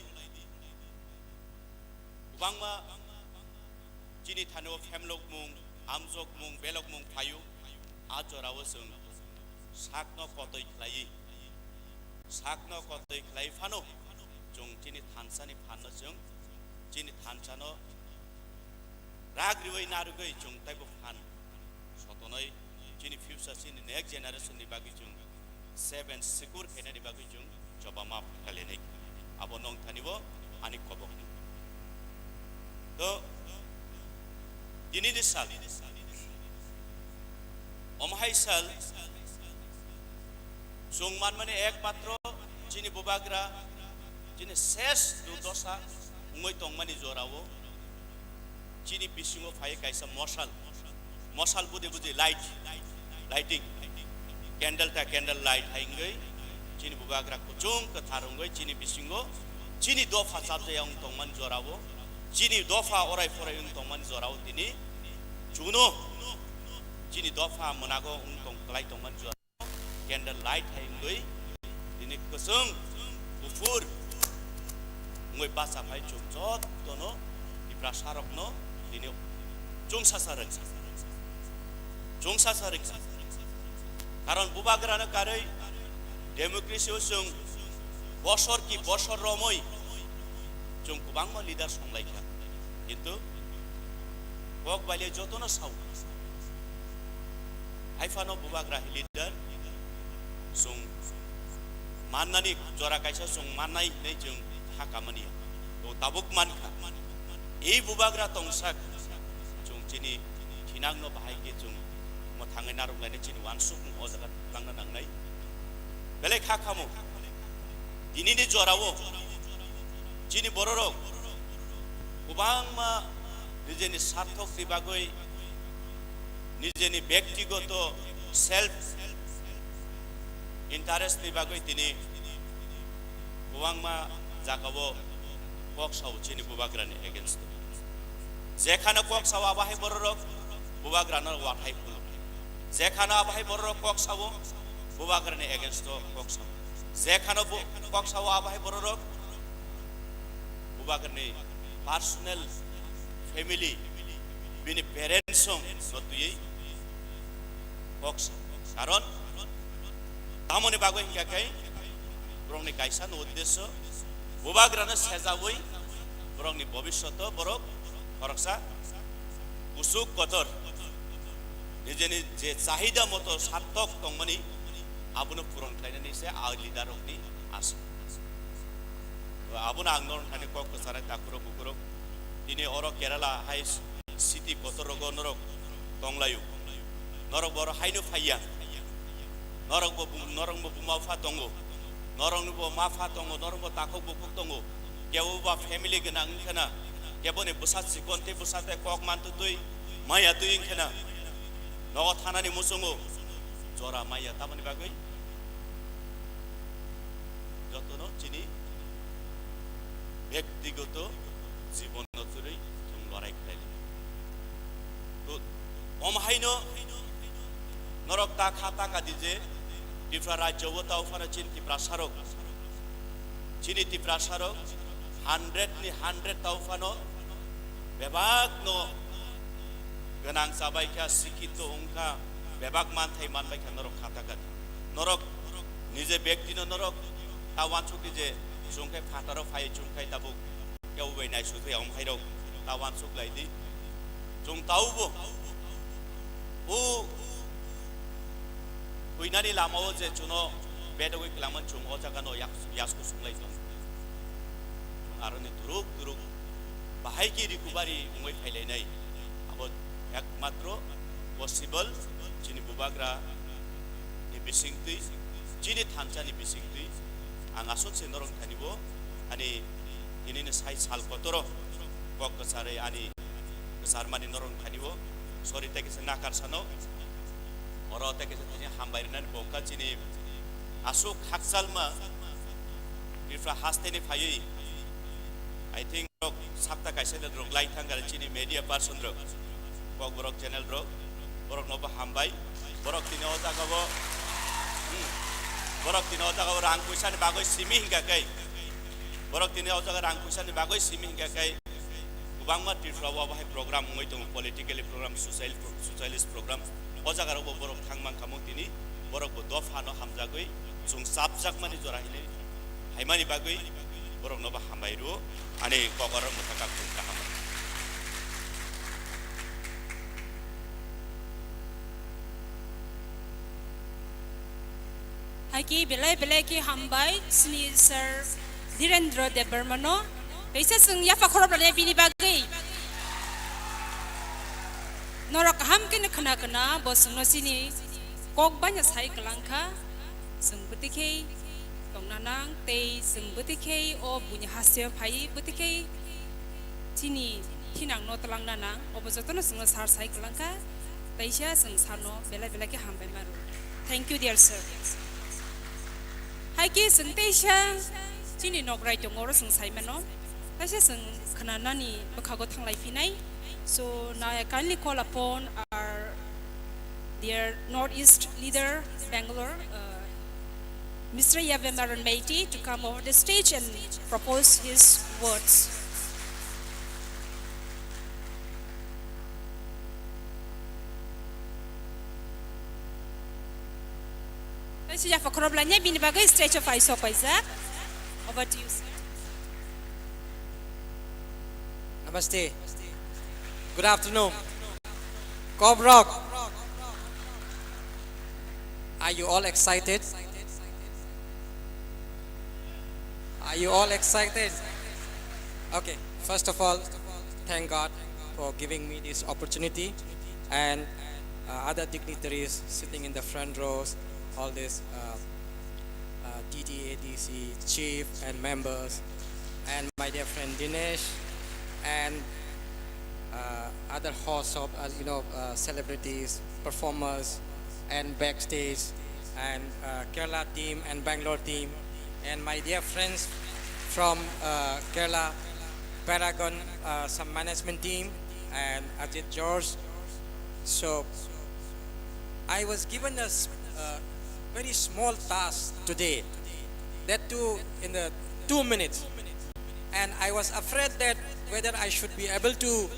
गोबांमा चिनि थानो फेमलक मुं आमजक मुं बेलक मुं फायु आ जरावो जों साकनो कतै ख्लाय फानो जों चिनि थानसानि फानो जों चिनि थानसानो राग्रिवै नारुगै जों ताइबो फान सतनै चिनि फ्यूचर चिनि नेक्स्ट जेनारेशन नि बागै जों सेवन सिक्योर खेनानि बागै जों जबा माफ खालेनै आबो नंग थानिबो आनि खबक तो दिनै साल अमहाय साल जों माने एकमात्र चिनि बुबाग्रा चिनि शेष दुदशा उमै तंमानि जरावो चिनि बिसिङो फाय काइसा मशाल बुदि लाइटिंग कैंडल लाइट हाइंगै चिनि बुबाग्रा कुचुं कथारुंगै चिनि बिसिङो चिनि दफा साबजायाव तंमान जरावो चिनि दफा अराय फराय तंमान जराव दिनै जुनो चिनि दफा मोनागो तंलाय तंमान जराव कैंडल लाइट हाइंगै दिनै कसं गुफुर मै बासा फाय चुंजत तनो इब्रासारकनो दिनै जंसासारक कारण बुबाग्रानो कारै डेमोक्रेसियाव जों बसर रमै जों गोबांमा लिडार संलायखा किन्तु बक बाले जतनो साव आइफानो बुबाग्रा लिडार जों माननानि जरा काइसा जों माननाय नै जों हाकामानि तो ताबुक मानखा এই बुबाग्रा तंसाक जों चिनि थिनांनो बाहायके जों थाङै नारुंलायनो चिनि वानसुक अजागा लांनो नांनाय बेले खाखामो दिनैनि जरावो चिनि बररक गोबांमा निजेनि सार्थकनि बागै निजेनि व्यक्तिगत सेल्फ इन्टारेस्टनि बागै दिनै गोबांमा जागावो कक्साव चिनि बुबाग्रानि एगेन्स्ट जेखानो कक्साव आबाहाय बररक बुबाग्रानो वाथाय फुल जेखानो आबाहाय बररक कक्साव बुबाग्रानि एगेन्स्ट कक्साव जेखानो कक्साव आबाहाय बररक बुबाग्रानि पार्सनेल फेमिली बिनि पेरेंट्स नतुयै कक्साव कारण तामनि बागै हिंगाकै ब्रंनि काइसानो उद्देश्य बुबाग्रानो सेजावै ब्रंनि भविष्यत बरक फरकसा उसुक कतर निजेनि जे चाहिदा मतो सार्थक तंमनि आबुनो पुरन खायनानि से आ लिडारकनि आसा तो आबुनो आंनर थानि कक सारा ताकुरो कुकुरो दिनै अर केराला हाइ सिटी कतरग नरक तंलायु नरक बर हाइनो फाइया नरक बुमाफा तंगो नरंगबो माफा तंगो नरंगबो ताखौ बुकुक तंगो केवबा फेमिली गोनां खना केबने बुसात सिकनते बुसाते कक मानतु दुई माया दुई खना नग थानानि मुसुङो जरा माया तामनि बागै जतनो चिनि व्यक्तिगत जीवन नतुरै जों लड़ाई खालायले तो bahaino norok ta khata ka dije Tripura rajyo wo ta ufana chin Tripura sarok chini Tripura sarok 100 ni 100 ta ufano bebak no ganang sabai kya sikito ungka bebak man thai man bai kya norok khata ka norok nije ব্যক্তি no norok ta wan chuk dije sungkai phataro phai chungkai tabuk kya ubai nai su thai om hairok ta wan chuk lai di chung tau bo u huinani lamao je chuno bedogoi klaman chung o jaga no yasku sunglai dong aroni turuk bahai ki rikubari ungoi phailai nai abo ekmatro possible chini bubagra ni bisingtui chini thamcha ni bisingtui angasun se norong thanibo ani ini ne sai sal kotoro kok kasare ani kasarmani norong thanibo sorry take se nakar sano oro take se thani hambainan boka chini asuk haksalma Tripura haste ni phayui I think sabta kaise le rok lai thangar chini media person rok kok borok channel rok borok no hambai borok tini ota gabo borok tini ota gabo rang puisa ni bagoi simi hingga kai borok tini ota gabo rang puisa ni bagoi simi hingga kai kubangma Tripura wa bahai program ngoi tung politically program socialist program oja garo borok thangmang kamung tini borok bo dofa no hamjagoi chung sabjak mani jorahile haimani bagoi borok no hambai ru ani kokor mutaka tung kaham Haki belai ki hambai sini sir Dhirendra Debarmano kaisa sung ya fakhorop la bini bagai norok ham kin khana bosung no sini kok banya sai kalangka sung butike tongnanang te sung butike o bunya hasya phai butike sini tinang no talang nana obojotono sung sar sai kalangka taisha sung sano belai ki hambai maru. Thank you dear sir. Haki sung taisha chini nograi tongoro sung saimano taisha sung khananani bakhago thanglai finai. So now I kindly call upon our dear Northeast leader Bangalore Mr. Yavemaran Meiti to come over the stage and propose his words. Taisha fakhorob lanya bini bagai stage of Isaac Isaac. Over to you, sir. Namaste. Good afternoon. Kobrok. Are you all excited? Are you all excited? Okay, first of all, thank God for giving me this opportunity and other dignitaries sitting in the front rows, all this TTADC chief and members, and my dear friend Dinesh, and other hosts of celebrities, performers, and backstage, and Kerala team and Bangalore team, and my dear friends from Kerala Paragon, some management team, and Ajit George. So I was given a very small task today, that too in the 2 minutes, and I was afraid that whether I should be able to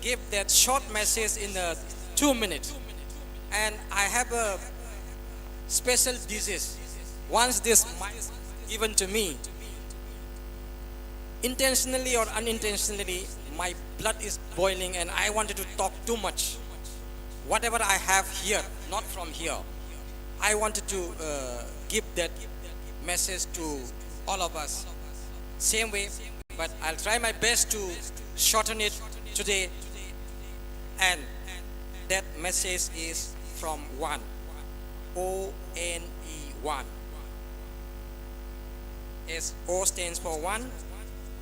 give that short message in the 2 minutes. And I have a special disease. Once this mic is given to me, intentionally or unintentionally, my blood is boiling and I wanted to talk too much. Whatever I have here, not from here, I wanted to give that message to all of us. Same way, but I'll try my best to shorten it today. And that message is from one, O-N-E, one. As O stands for one,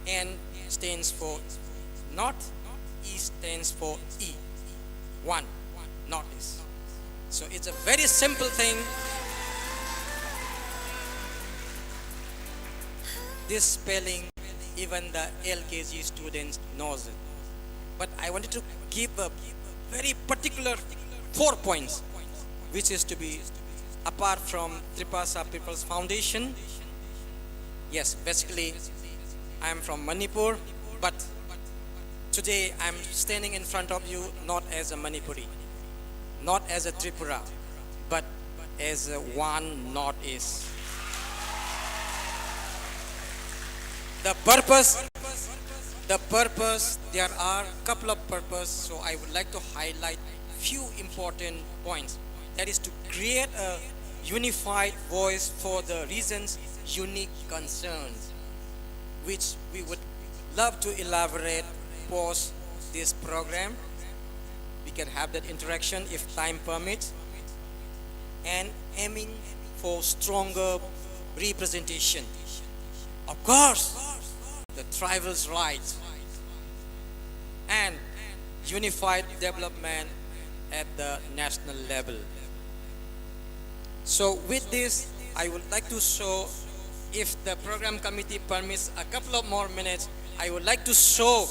N stands for north, E stands for E. One, northeast. So it's a very simple thing. This spelling, even the LKG students knows it. But I wanted to give a very particular 4 points, which is to be apart from Tripasa People's Foundation. Yes, basically I am from Manipur, but today I am standing in front of you not as a Manipuri, not as a Tripura, but as a one Northeast. The purpose, there are a couple of purposes, so I would like to highlight few important points. That is to create a unified voice for the region's unique concerns, which we would love to elaborate post this program. We can have that interaction if time permits, and aiming for stronger representation. Of course, the tribals' rights and unified development at the national level. So with this, I would like to show, if the program committee permits a couple of more minutes, I would like to show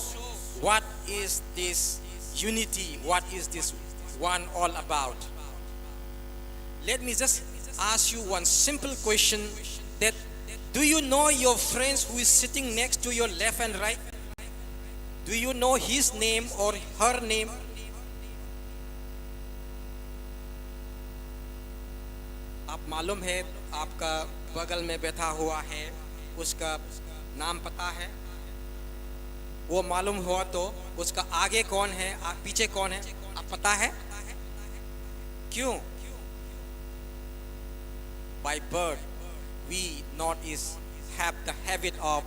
what is this unity, what is this one all about. Let me just ask you one simple question, that do you know your friends who is sitting next to your left and right? Do you know his name or her name? आप मालूम है आपका बगल में बैठा हुआ है, उसका नाम पता है? वो मालूम हुआ तो उसका आगे कौन है, पीछे कौन है, आप पता है? क्यों? By birth, we Northeast have the habit of,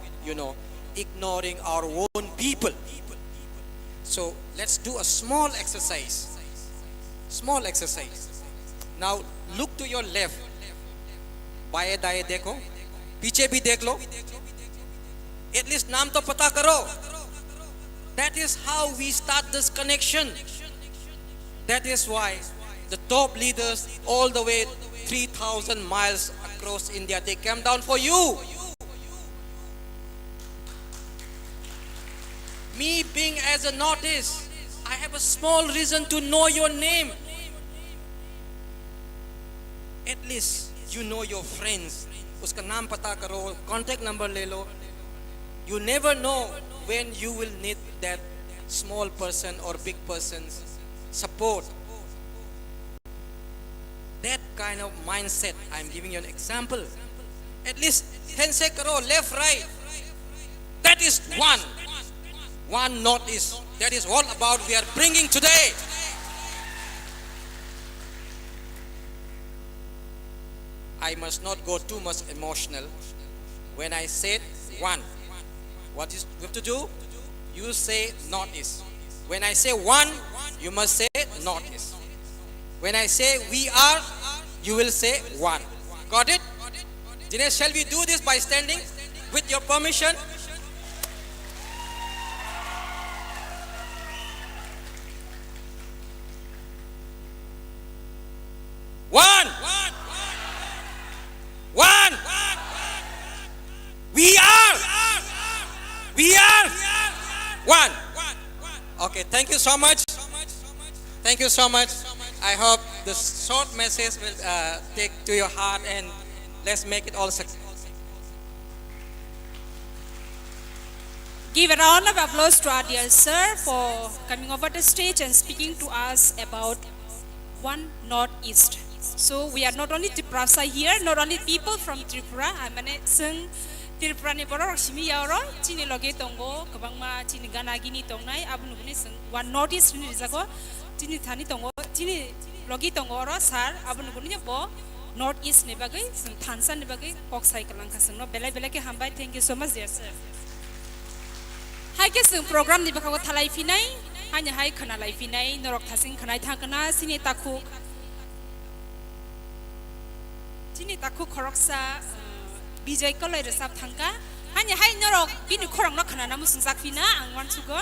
ignoring our own people. So let's do a small exercise. Small exercise. Now look to your left. बाएं दाएं देखो, पीछे भी देख लो. At least नाम तो पता करो. That is how we start this connection. That is why the top leaders all the way 3,000 miles across India, they came down for you. Me being as a Northeast, I have a small reason to know your name. At least you know your friends. Uska naam pata karo, contact number le lo. You never know when you will need that small person or big person's support. That kind of mindset, I'm giving you an example. At least handshake karo, left, right. That is one Northeast. That is all about we are bringing today. I must not go too much emotional. When I said one, what is we have to do? You say Northeast. When I say one, you must say Northeast. When I say we are, you will say one. Got it? Dinesh, shall we do this by standing with your permission? One. We are one. Okay, thank you so much. Thank you so much. I hope the short message will take to your heart, and let's make it all success. Give a round of applause to our dear sir for coming over the stage and speaking to us about One Northeast. So we are not only Triprasa here, not only people from Tripura. I mean, sung Tripura ni borok simi yauro, chini loge tongo, kabangma chini gana gini tongnai, abu nubuni sung One Northeast ni rizako, chini thani tongo, chini logi tongo oro sar, abu nubuni bo Northeast ni bagai, sung Thansan ni bagai, poksai kalangka sung no belai belai ke hambai. Thank you so much, dear sir. Hai ke sung program ni bakawa thalai finai, hanya hai khana lai finai, norok thasing khanai thangkana sini taku. Chini taku koroksa bijay kolai resap thangka, hanya hai norok binu korang no khana namu sung sakfina angwan sugo.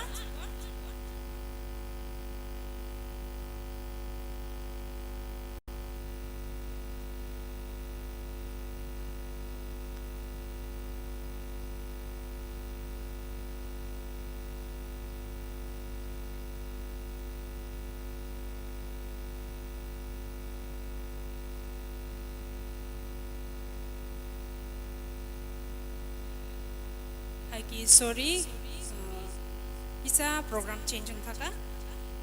ki sorry isa program change ang thaka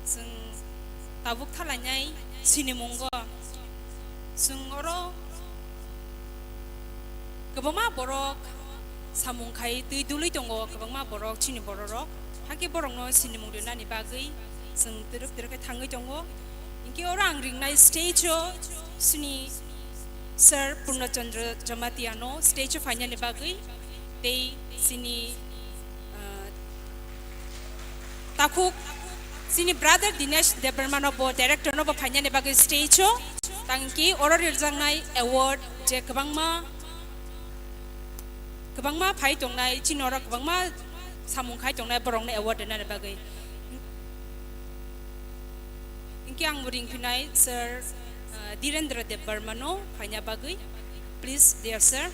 sung tabuk thalanyai sinimungo sung oro kabama borok samung khai tui dului tongo kabama borok chini borok haki borok no sinimung dena ni bagai sung teruk teruk thangai tongo inki orang ring nai stage suni Sir Purnachandra Jamatiano stage final ni bagai they sini takuk sini brother Dinesh Debarmano bo director no bo final ni bagai stage tangki oro rirjang nai award je kabangma phai tong nai chinora kabangma samung khai tong nai borong nai award na bagai inki ang muring pinai Sir Dhirendra Debarmano phainya bagai please dear sir.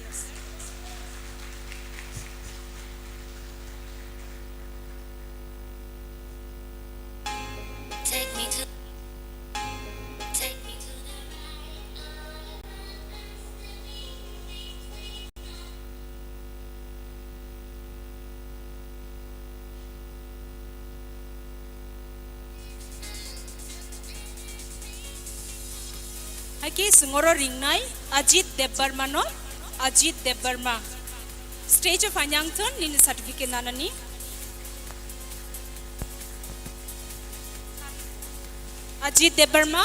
Take me to Haki sungoro ringnai Ajit Debarmano Ajit Debarma stage of Anyangton nin certificate nanani Ajit Debarma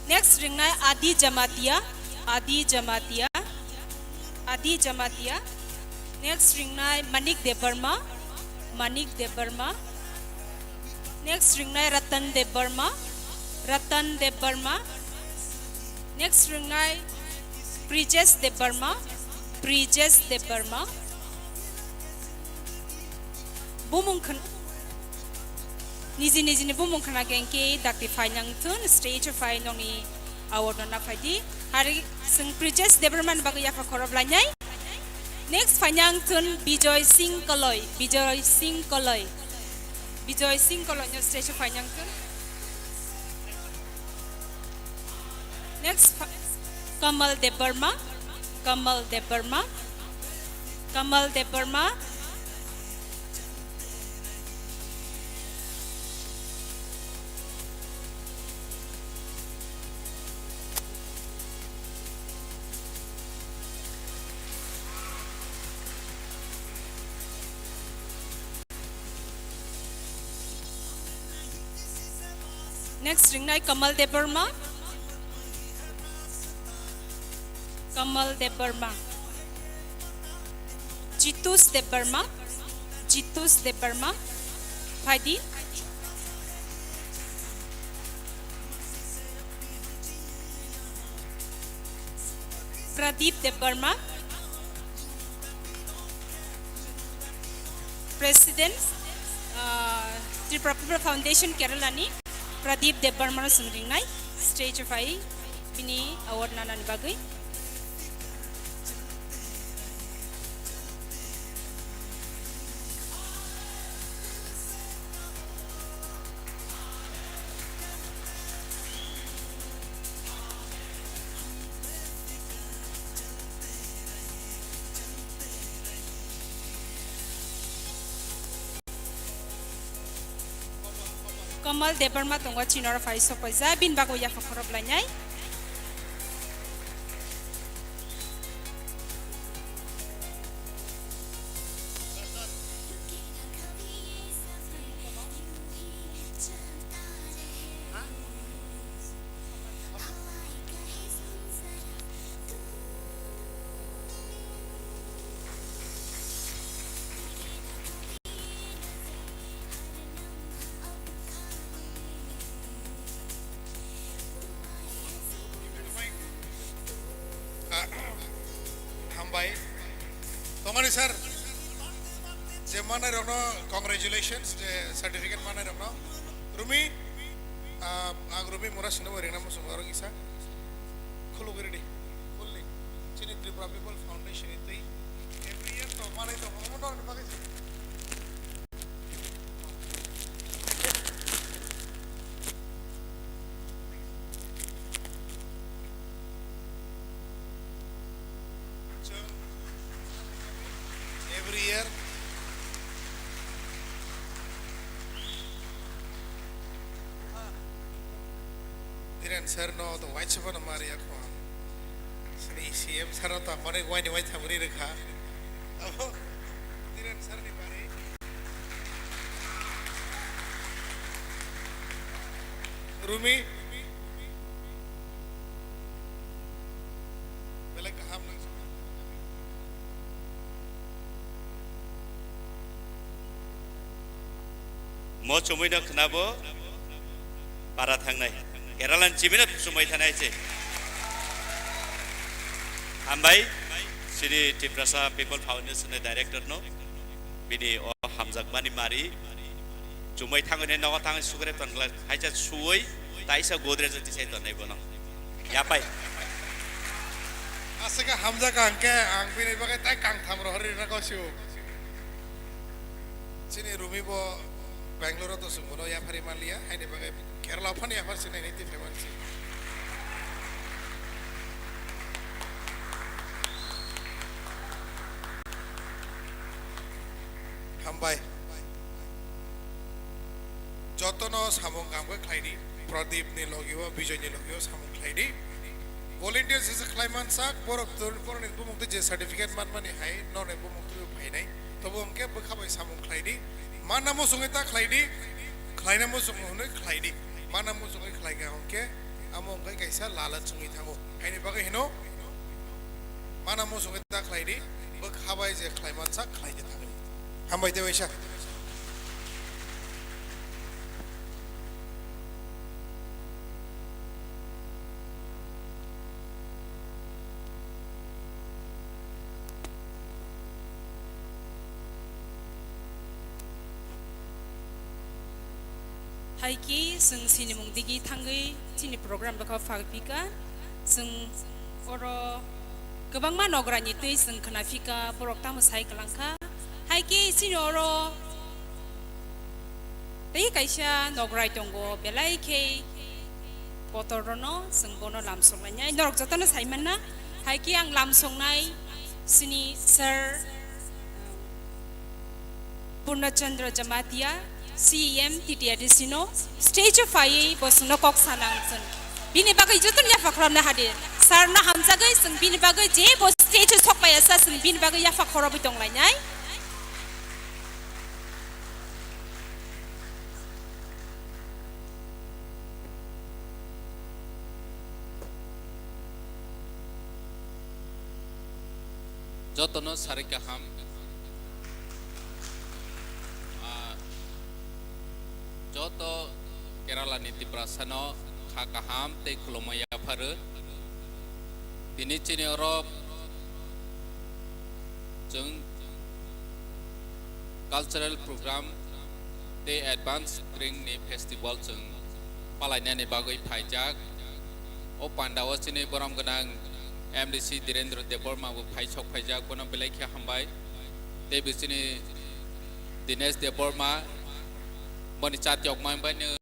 next ringnai Adi Jamatia next ringnai Manik Debarma next ringnai Ratan Debarma next ringnai Prijes Debarma bumungkhan nizi ni bumungkhana gengke dakti fainang thun stage fainong ni award na faidi hari sing Prijes Debarman bagu ya khorob lanyai next fainang thun Bijoy Singh Koloi no stage fainang thun next Kamal Debarma next ringnai Kamal Debarma Jitus Debarma Faidi Pradeep Debarma President Tripura People Foundation Kerala ni Pradeep Debarma sungringnai stage of I bini award nanan bagai Kamal Debarma tongwa chinora faiso paisa bin bago ya fakorob lanyai Hambai Tomani sir je mana rokno congratulations je certificate mana rokno Rumi Rumi mura sino rena mo sumaro isa khulu giri fully chini Tripura People Foundation itoi every year to mana to mo to pagi every year Diren sir no to white chapa na Maria ko. Sini CM sir to amane wai ni wai thamuri rekha. Abo Diren sir ni mari. Rumi Bela kaham lang. Mo chumui na khnabo para thangnai Keralan chimina sumai thanai che Ambai Siri Tiprasa People Foundation director no bini o hamjak mani mari chumai thangone no thang sugre tangla haija suoi taisa godre jati sai tanai bono yapai Asaka hamza ka angke ang bini bagai tai kang tham ro hari na ko siu Sini Rumi bo Bangalore to sumbono ya phari malia hai ne bagai Kerala phani ya phar sini niti famous Hambai Jotono samong kam ko khlaidi Pradeep ni logiwa Vijay ni logiwa samong khlaidi Volunteers is a climate sak por ni bumuk je certificate man mani hai non e bumuk tu bhai nai to bum ke bkha bai samong khlaidi mana mo sungita khlaidi khlaina mo sung hunoi khlaidi mana mo sungai khlai ga onke among kai kaisa lalat sungi thango hai ni bagai hino mana mo sungita khlaidi bkha bai je climate sak khlaidi thango hambai te waisa Haiki sing sini mung digi thangai sini program bakal fagpika sing oro gobang ma nograni tei sing khnafika porok tamu sai kalangka haiki sini oro tei kaisa nograi tongo belai ke potorono sing bono lamsong nanya norok jotana saimana haiki ang lamsong nai sini sir Purnachandra Jamatia CEM Titiadisino stage of fire bosno kok sanangson bini bagai jotun ya fakramna hadir sarna hamjagai sing bini bagai je bo stage sok payasa sing bini bagai ya fakhoro bitong lainai jotono sarika ham Joto Kerala niti prasano khakaham te kulomaya pharu tini chini oro jung cultural program te advance ring ni festival jung palaina ni bagoi phaijak o pandawa chini boram ganang MDC Direndra Deborma bu phaijok phaijak bono belai kha hambai te bichini Dinesh Deborma Bani chat yok mai bani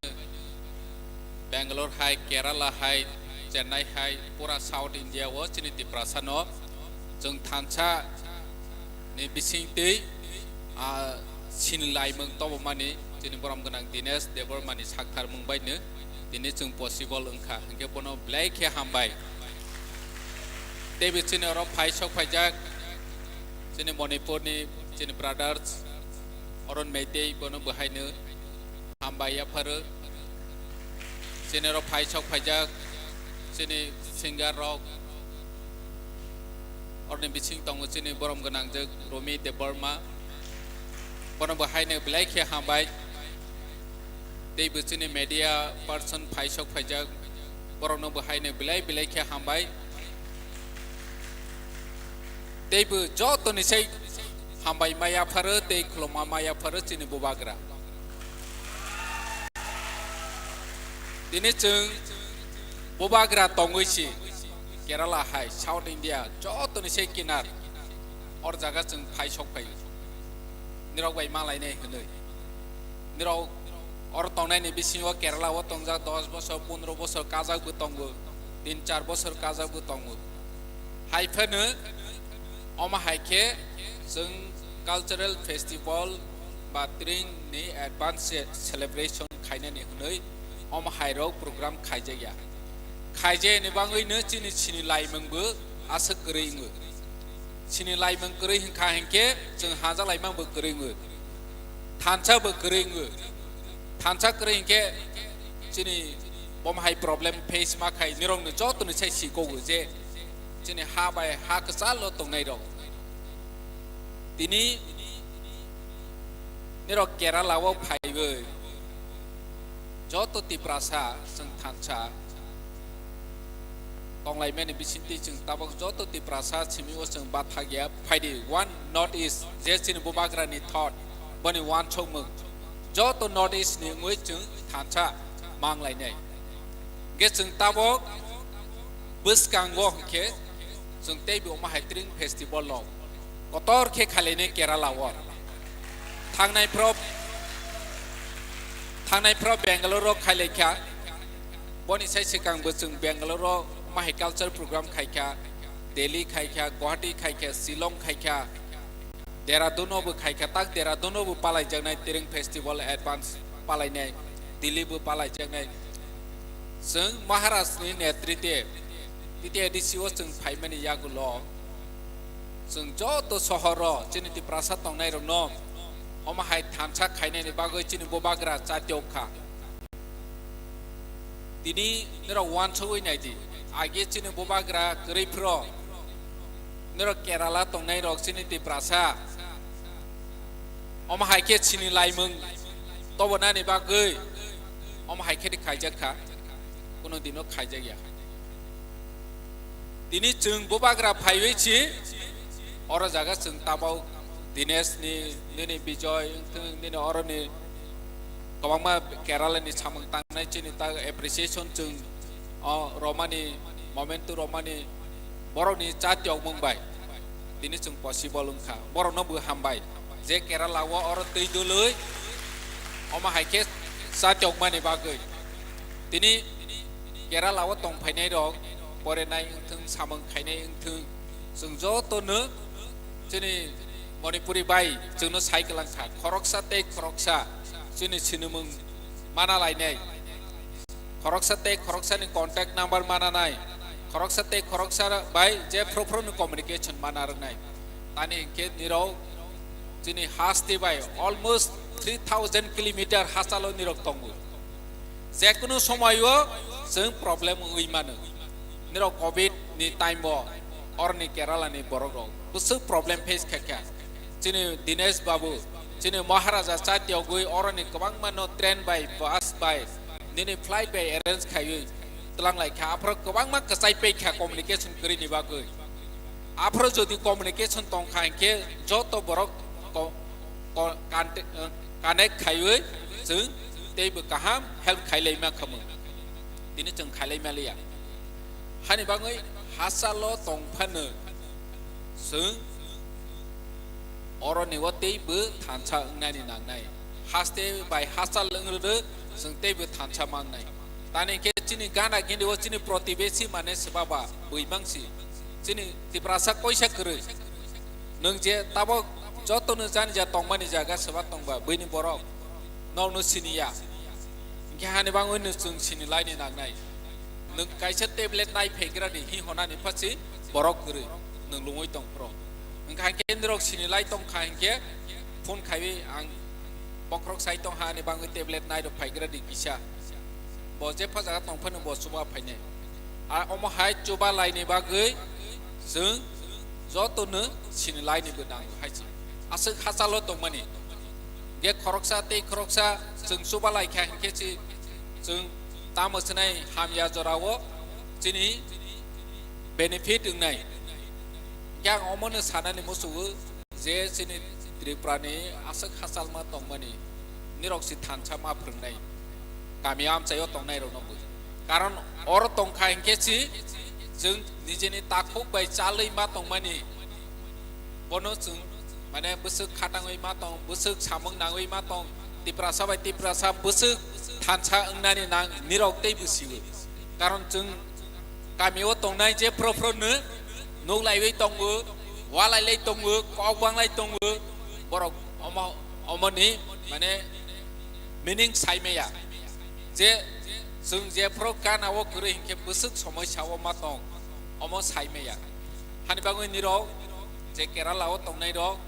Bangalore High, Kerala High, Chennai High, pura South India wo chini tiprasano jung thancha ni bising tei a sin lai mung to mani chini boram ganang Dinesh Debor mani sakthar mung bai ne tini jung possible angkha hingke bono blai khe hambai tebi chini oro phai sok phaijak chini Manipur ni chini brothers oron meitei bono bahai ne Ambaya Paru, Senero Paisok Pajak, Sini Singer Rock, or the Bishing Tong, Sini Borom Ganang, Rumi de Burma, one of the Haine Blake Hambai, they Busini media person Paisok Pajak, Borono Haine Blake Hambai, they bu Jotoni say Hambai Maya Paru, they Kloma Maya Paru, Sini Bubagra. Dini chung Bubagra Tonguisi Kerala High South India Jotoni se kinar or jaga chung phai sok phai nirok bai malai ne hnoi nirok or tongnai ni bisingo Kerala wo tongja 10 bosor 15 bosor kajak bu tongo 3-4 bosor kajak bu tongo hai phane oma haike chung cultural festival ba tring ni advance celebration khaina ni hnoi Om Hairo program Kajaya. खायजे ने बांगै no चिनि लाइमंबो आसो गरैङो चिनि लाइमं गरै हिंखा हिंके जों हाजा लाइमंबो गरैङो थानसाबो गरैङो थानसा गरै हिंके चिनि बमहाय problem face माखाय निरंनो जतनो साइ सिगौ जे चिनि हा bye हा कसालो तंनाय दं दिनि निरक केरालाव फायबो जतो तिप्रासा जों थानसा तंलाय मेनि बिसिंति जों ताबक जतो तिप्रासा सिमिओ जों बाथा गया फायदि वन नॉर्थ ईस्ट जे चिनि बुबाग्रानि थॉट बनि वन छौमो जतो नॉर्थ ईस्ट नि ngoi जों थानसा मांलायनाय गे जों ताबक बसकांगो के जों तेबो माहायत्रिं फेस्टिवल लो कतर के खालेने केरालाव थांनायफ्राव बेंगालुरु खायलेखा बनि साइ सिगांबो जों बेंगालुरु माहाय कालचार प्रोग्राम खायखा दिल्ली खायखा गुवाहाटी खायखा शिलं खायखा देहरादूनआवबो खायखा ताक देहरादूनआवबो पालायजानाय तिरिं फेस्टिवल एडभान्स पालायनाय दिल्लीबो पालायजानाय जों महाराष्ट्रनि नेतृत्वे तितेदिसिओ जों फाइमानि यागुल जों जत सहर चिनिति प्रासाद तंनाय रनो अमाहाय थानसा खायनायनि बागै चिनि बोबाग्रा जातियखा दिनि नरा वान सवैनायदि आगे चिनि बोबाग्रा गरैफ्र नरा केराला तंनाय रक चिनिति प्रासा अमाहाय के चिनि लाइमों तबनानि बागै अमाहाय के खायजाखा कोनो दिनो खायजाया दिनि जों बोबाग्रा फायवैछि और जागा जों ताबाव दिनेश नि विजय नि अरनि गोबांमा केरालानि सामं तांनाय चिनि ता एप्रिसिएशन जों रमानि मोमेन्टु रमानि बर'नि जातियाव मंबाय दिनि जों पसिबल ओंखा बर'नबो हामबाय जे केरालाव और दैदुलै अमा हायके जातियाव मानि बागै दिनि केरालाव तंफायनाय दं बरेनाय ओंथों सामं खायनाय ओंथों जों जतनो जोंनि मणिपुरी बाय जोंनो साइकेलांखा खरकसा ते खरकसा जोंनि सिनेमों माना लायनाय खरकसा ते खरकसानि कन्टेक्ट नाम्बार मानानाय खरकसा ते खरकसा बाय जे फ्रोफ्रोनो कम्युनिकेशन माना रोंनाय तानि के निराव जोंनि हास्ते बाय अलमोस्ट 3000 किलोमीटर हासालो निरक दंगो जेकुनु समायो जों प्रॉब्लेम उइमानो निराव कोविड नि टाइम अरनि केरालानि बरग बुसु प्रॉब्लेम फेस खाखा चिनि दिनेश बाबू चिनि महाराजा चातियाव गई अरनि गोबां मानो ट्रेन बाय बस बाय दिनै फ्लाइट बाय अरेन्ज खायो तलांलाय खा आफर गोबां मा कसाय पेखा कम्युनिकेशन करिनि बागै आफर जदि कम्युनिकेशन तंखा के जत बरक कानेक्ट खायो जों तेबो गाहाम हेल्प खायलाय मा खमो दिनै जों खायलाय मालिया हानि बागै हासालो तंफानो जों अरनि वतेबो थानसा ओंनानि नांनाय हास्ते बाय हासाल लोंरोदो जों तेबो थानसा मांनाय ताने के चिनि गाना गिन्दो चिनि प्रतिबेसि माने सबाबा बैमांसि चिनि तिप्रासा कैसा करे नों जे ताबो जतनो जानि जा तंमानि जागा सबा तंबा बैनि बरक नौनो सिनिया के हानि बांगैनो जों सिनि लायनि नांनाय नों कायसा टेब्लेट नाय फेग्रानि हि हनानि फासि बरक करे नों लुङै तंफ्र ओंखा केन्द्रक सिनि लाय तंखा के फोन खायबे आं बक्रक साइ तंहा नि बांगै टेब्लेट नाय द फाइग्रानि किसा बजे फाजा तंफनो बसुबा फायने आ अम हाय चुबा लायनि बागै जों जतनो सिनि लायनिबो नांगौ हायसि आसो हासालो दंमानि गे खरकसा ते खरकसा जों सुबा लायखा केसि जों तामसनाय हामिया जरावो चिनि बेनिफिट ओंनाय क्या अमनो सानानि मोसुबो जे चिनि त्रिपुरानि आसो हासाल मा तंमानि निरक्सि थानसा मा फोरोंनाय गामिया आमचायाव तंनाय रनबो कारण और तंखा केसि जों निजेनि ताखौ बाय चालै मा तंमानि बनो जों माने बोसो खाटाङै मा तं बोसो सामों नाङै मा तं तिप्रासा बाय तिप्रासा बोसो थानसा ओंनानि नां निरक्तै बुसिबो कारण जों गामियाव तंनाय जे फ्रोफ्रोनो नौलायबै तंगो वालायलै तंगो कबांलाय तंगो बरक अमनि माने मिनिं साइमेया जे जों जेफ्राव गानाव गुरै हिंखे बोसोक समय साव मा दं अमो साइमेया हानिबागै निराव जे केरालाव तंनाय दं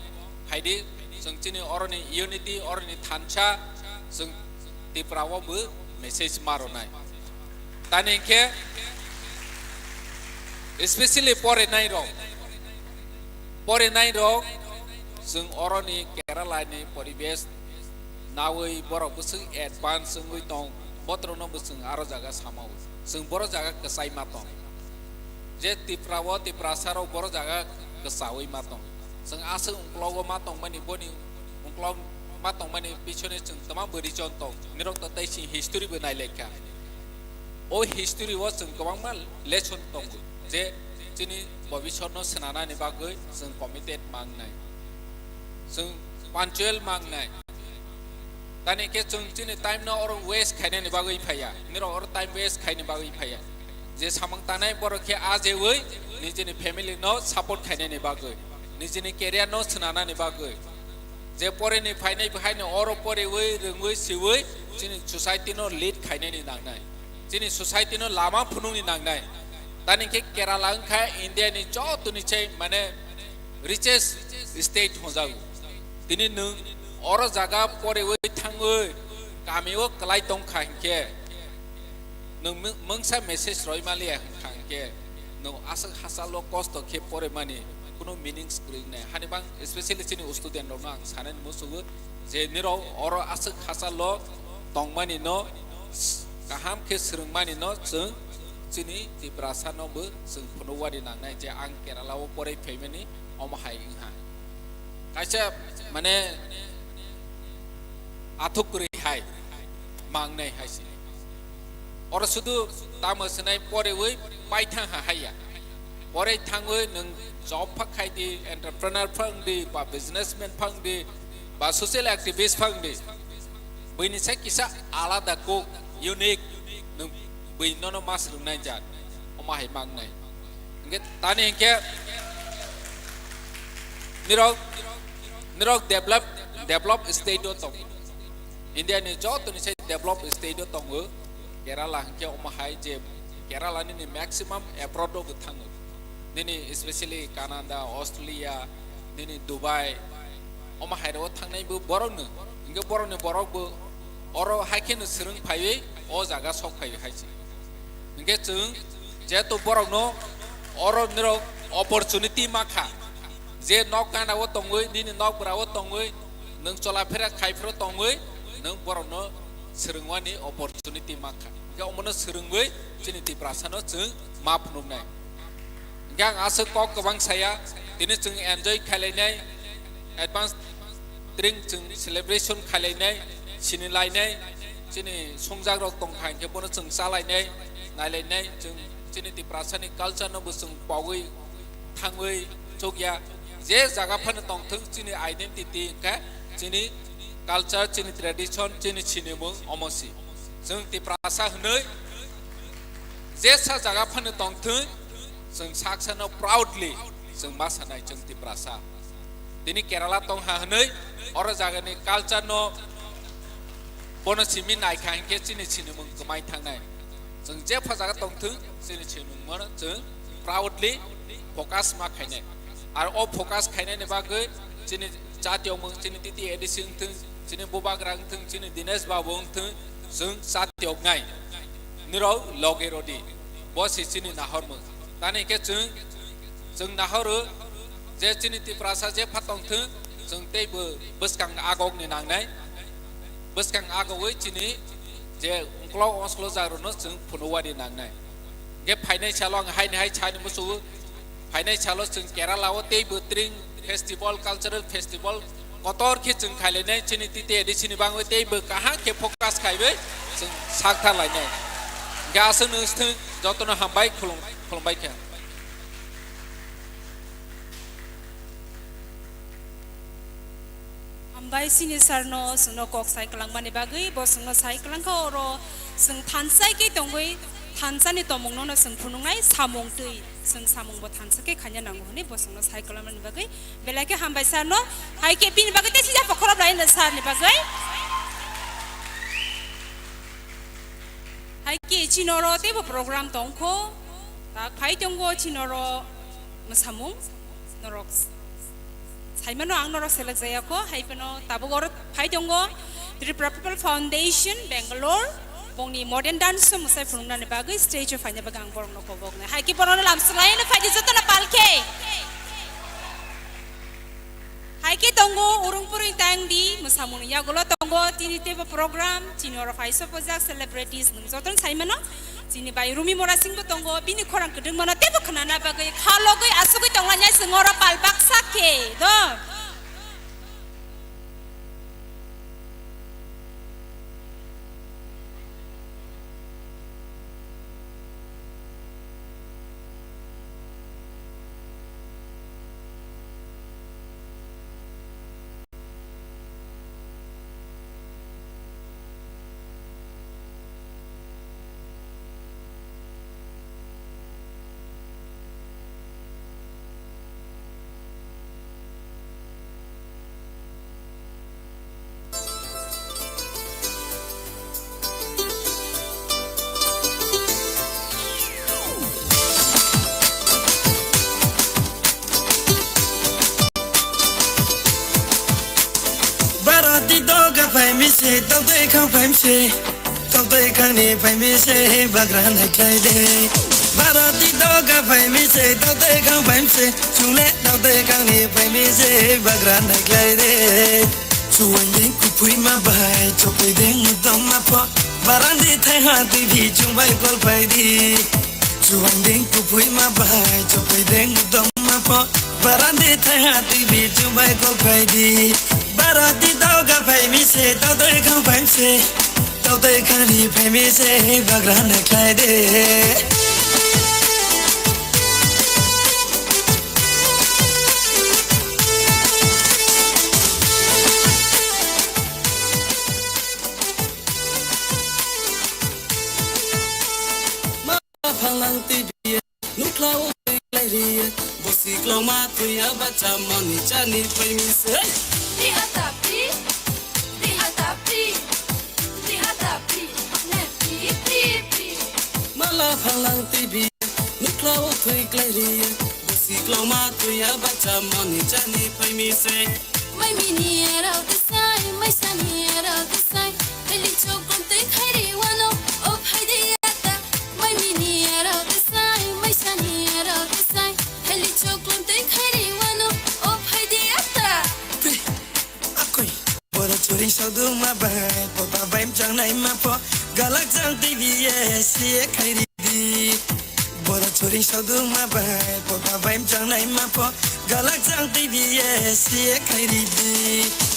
फायदि जों चिनि अरनि इउनिटी अरनि थानसा जों तिप्रावाबो मेसेज मारनाय तानि हिंखे स्पेशली परेनाय दं जों अरनि केरालानि परिबेश नावै बरक बोसों एडभान्स जों दं बत्रनो बोसों आरो जागा सामाव जों बर जागा कसाई मा दं जे तिप्राव तिप्रासाराव बर जागा कसावै मा दं जों आसो उंक्लाव मा दं माने बनि उंक्लाव मा दं माने पिछने जों तमा बोरि जन दं निरक तैसि हिस्ट्री बो नायलेखा ओ हिस्ट्री व जों गोबां मा लेसन दं जे जोंनि भबिष्यनो सोनानानै बागै जों कमिटेड मांनाय जों पांचुएल मांनाय तानि के जों चिनि टाइम न और वेस्ट खायनायनि बागै फाया निर और टाइम वेस्ट खायनि बागै फाया जे सामं तानाय बरखे आजेवै निजेनि फेमिलि न सपोर्ट खायनायनि बागै निजेनि केरियार न सोनानानै बागै जे परेनि फायनाय बहायनो और परेवै रोंवै सिवै चिनि सोसाइटि न लीड खायनायनि नांनाय चिनि सोसाइटि न लामा फुनुनि नांनाय तानि के केराला अंखा इंडिया नि जतुनि छै माने रिचेस्ट स्टेट होजागु दिनै नों और जागा परेवै थाङै गामियाव कलाय दं खांके नों मंसा मेसेज रयमालिया खांके नों आसक हासाल कस्ट खे परे माने कुनो मीनिंस ग्रिने हानिबां स्पेशली चिनि स्टुडेन्ट दं आं साने मुसुगु जे निरो और आसक हासाल दं माने न गाहाम खे स्रों माने न जों चिनि तिप्रासानबो जों फनवारि नांनाय जे आं केरालाव परे फैमेनि अमहाय इंहा कायसा माने आथुकरै हाय मांनाय हायसि और सुदु तामसनाय परेवै पाइथां हाया परे थाङै नों जॉब फाखायदि एन्टरप्रेन्योर फांदि बा बिजनेसमेन फांदि बा सोशल एक्टिविस्ट फांदि बैनिसाय किसा आलादा को यूनिक नों बैननो मास रोंनाय जात अमाहाय मांनाय इंगे तानि इंगे निरक डेभलप स्टेट दं इंडिया नि जतुनि से डेभलप स्टेट दं केराला हंके अमाहाय जे केराला नि मैक्सिमम एब्रॉड बो थाङो दिनै स्पेशली कानाडा ऑस्ट्रेलिया दिनै दुबई अमाहाय रो थांनायबो बरनो इंगे बरनो बरकबो और हायखेनो स्रों फायै अ जागा सखाय हायसि इंगे जों जेतो बरनो और निरक अपॉर्चुनिटी माखा जे नक कानाव दङै दिनै नकब्राव दङै नों चलाफेरा खायफ्रो दङै नों बरनो सोरोंवानि अपॉर्चुनिटी माखा गे अमनो सोरोंबै चिनि तिप्रासानो जों माप नुनाय गे आं आसो कक गोबां साया दिनै जों एन्जॉय खालायनाय एडभान्स ड्रिंक जों सेलिब्रेशन खालायनाय सिनिलायनाय चिनि संजाग्रक दंखाय के बनो जों सालायनाय नायलायनाय जों चिनि तिप्रासानि कालचारनोबो जों बावै थाङै जगिया जे जागाफोरनो दंथों चिनि आइडेन्टिटी का चिनि कालचार चिनि ट्रेडिशन चिनि चिनिमु अमसि जों तिप्रासा हनै जे सा जागाफोरनो दंथों जों साक्सानो प्राउडलि जों मा सानाय जों तिप्रासा दिनै केराला दं हनै और जागानि कालचार न बनसिमि नायखांके चिनि चिनिमु गमाय थांनाय जों जे फाजागा दंथों चिनि चिनिमु जों प्राउडलि फोकस मा खायनाय आरो अ फोकस खायनायनि बागै चिनि जातियाव मों चिनि तिति एडिसन थों चिनि बुबाग्रां थों चिनि दिनेश बाबु थों जों जातियाव नाय निराव लगेरदि बस चिनि नाहरमो तानि के जों नाहरो जे चिनि तिप्रासा जे फातं थों जों तेबो बसकां आगगनि नांनाय बसकां आगगै चिनि जे उंक्लाव असलो जारनो जों फनवारि नांनाय गे फाइनान्सियल आं हायनाय छानि मुसु फाइनान्सियल जों केरालाव तेबो ट्रिं फेस्टिवल कल्चरल फेस्टिवल कतर के जों खालायनाय चिनि तिते एडिसिनि बाङै तेबो काहा के फोकस खायबै जों साखथा लायनाय गासो नोंस्थों जतन हामबाय खुलुमबाय के हामबाय सिनि सारनो जोंनो कक साइक्लां माने बागै बसंनो साइक्लांखौ अरो जों थानसाय के दंगै थानसानि तमंनो जों फुनुंनाय सामं दै जों सामंबो थानसाके खान्या नांगौ हने बसंनो साइक्लां माने बागै बेलाके हामबाय सारनो हाय के बिनि बागै ते सिजा पखरब लाइन सारनि बागै haiki chinoro tebo program tongko tak phai tonggo chinoro masamung norok saimano ang norok select zaya ko haipano tabogor phai tonggo Tripura People Foundation Bangalore pongni modern dance musai phungna ne bagai stage of fanya bagang borong no kobok ne haiki porono lam selain na phai joto na palke haiki tonggo urung puring tang di masamung ya golo tonggo tini tebo program chinoro phai sopojak celebrities nung joton saimano Sini bai rumi mora sing tonggo bini korang kedeng mana tebo kenana bagai kalau gai asugui tonglanya sengora palbak sake do se tao tê không phải se tao tê khang ni phải mi se bagran hai kai de barati tao ka phải mi se tao tê không phải se chung le tao tê khang ni phải mi se bagran hai kai de chu anh đến cu pui ma bai cho pe đến một tông ma po baran đi thay ha ti vi chung bai col phải đi chu anh đến cu pui ma bai cho pe đến một tông ma po baran đi thay ha ti vi chung bai col phải đi Barati tao ka phải mi se tao tới không phải se tao tới khang ni phải mi se bagran hai kai de Phalang TV lúc lao lại đi bosi klau ma tu ya ba cha mani chani phải mi se Di atapi, di atapi, di atapi, ne pi pi pi. Mala phalang TV lúc lao thui lại đi bosi klau ma tu ya ba cha mani chani phải mi se Mai mini era the sai, mai sani era the sai. Eli chok kon te khai ri wano, op hai de yata. Mai mini era the sai, mai sani era the sai. Eli chok kon te khai ri wano, op hai de yata. Bora chori sao dung ma bai, pota baim chang nai ma po, galak chang TV ye khai ri di. Bora chori sao dung ma bai, pota baim chang nai ma po, galak chang TV ye khai ri di.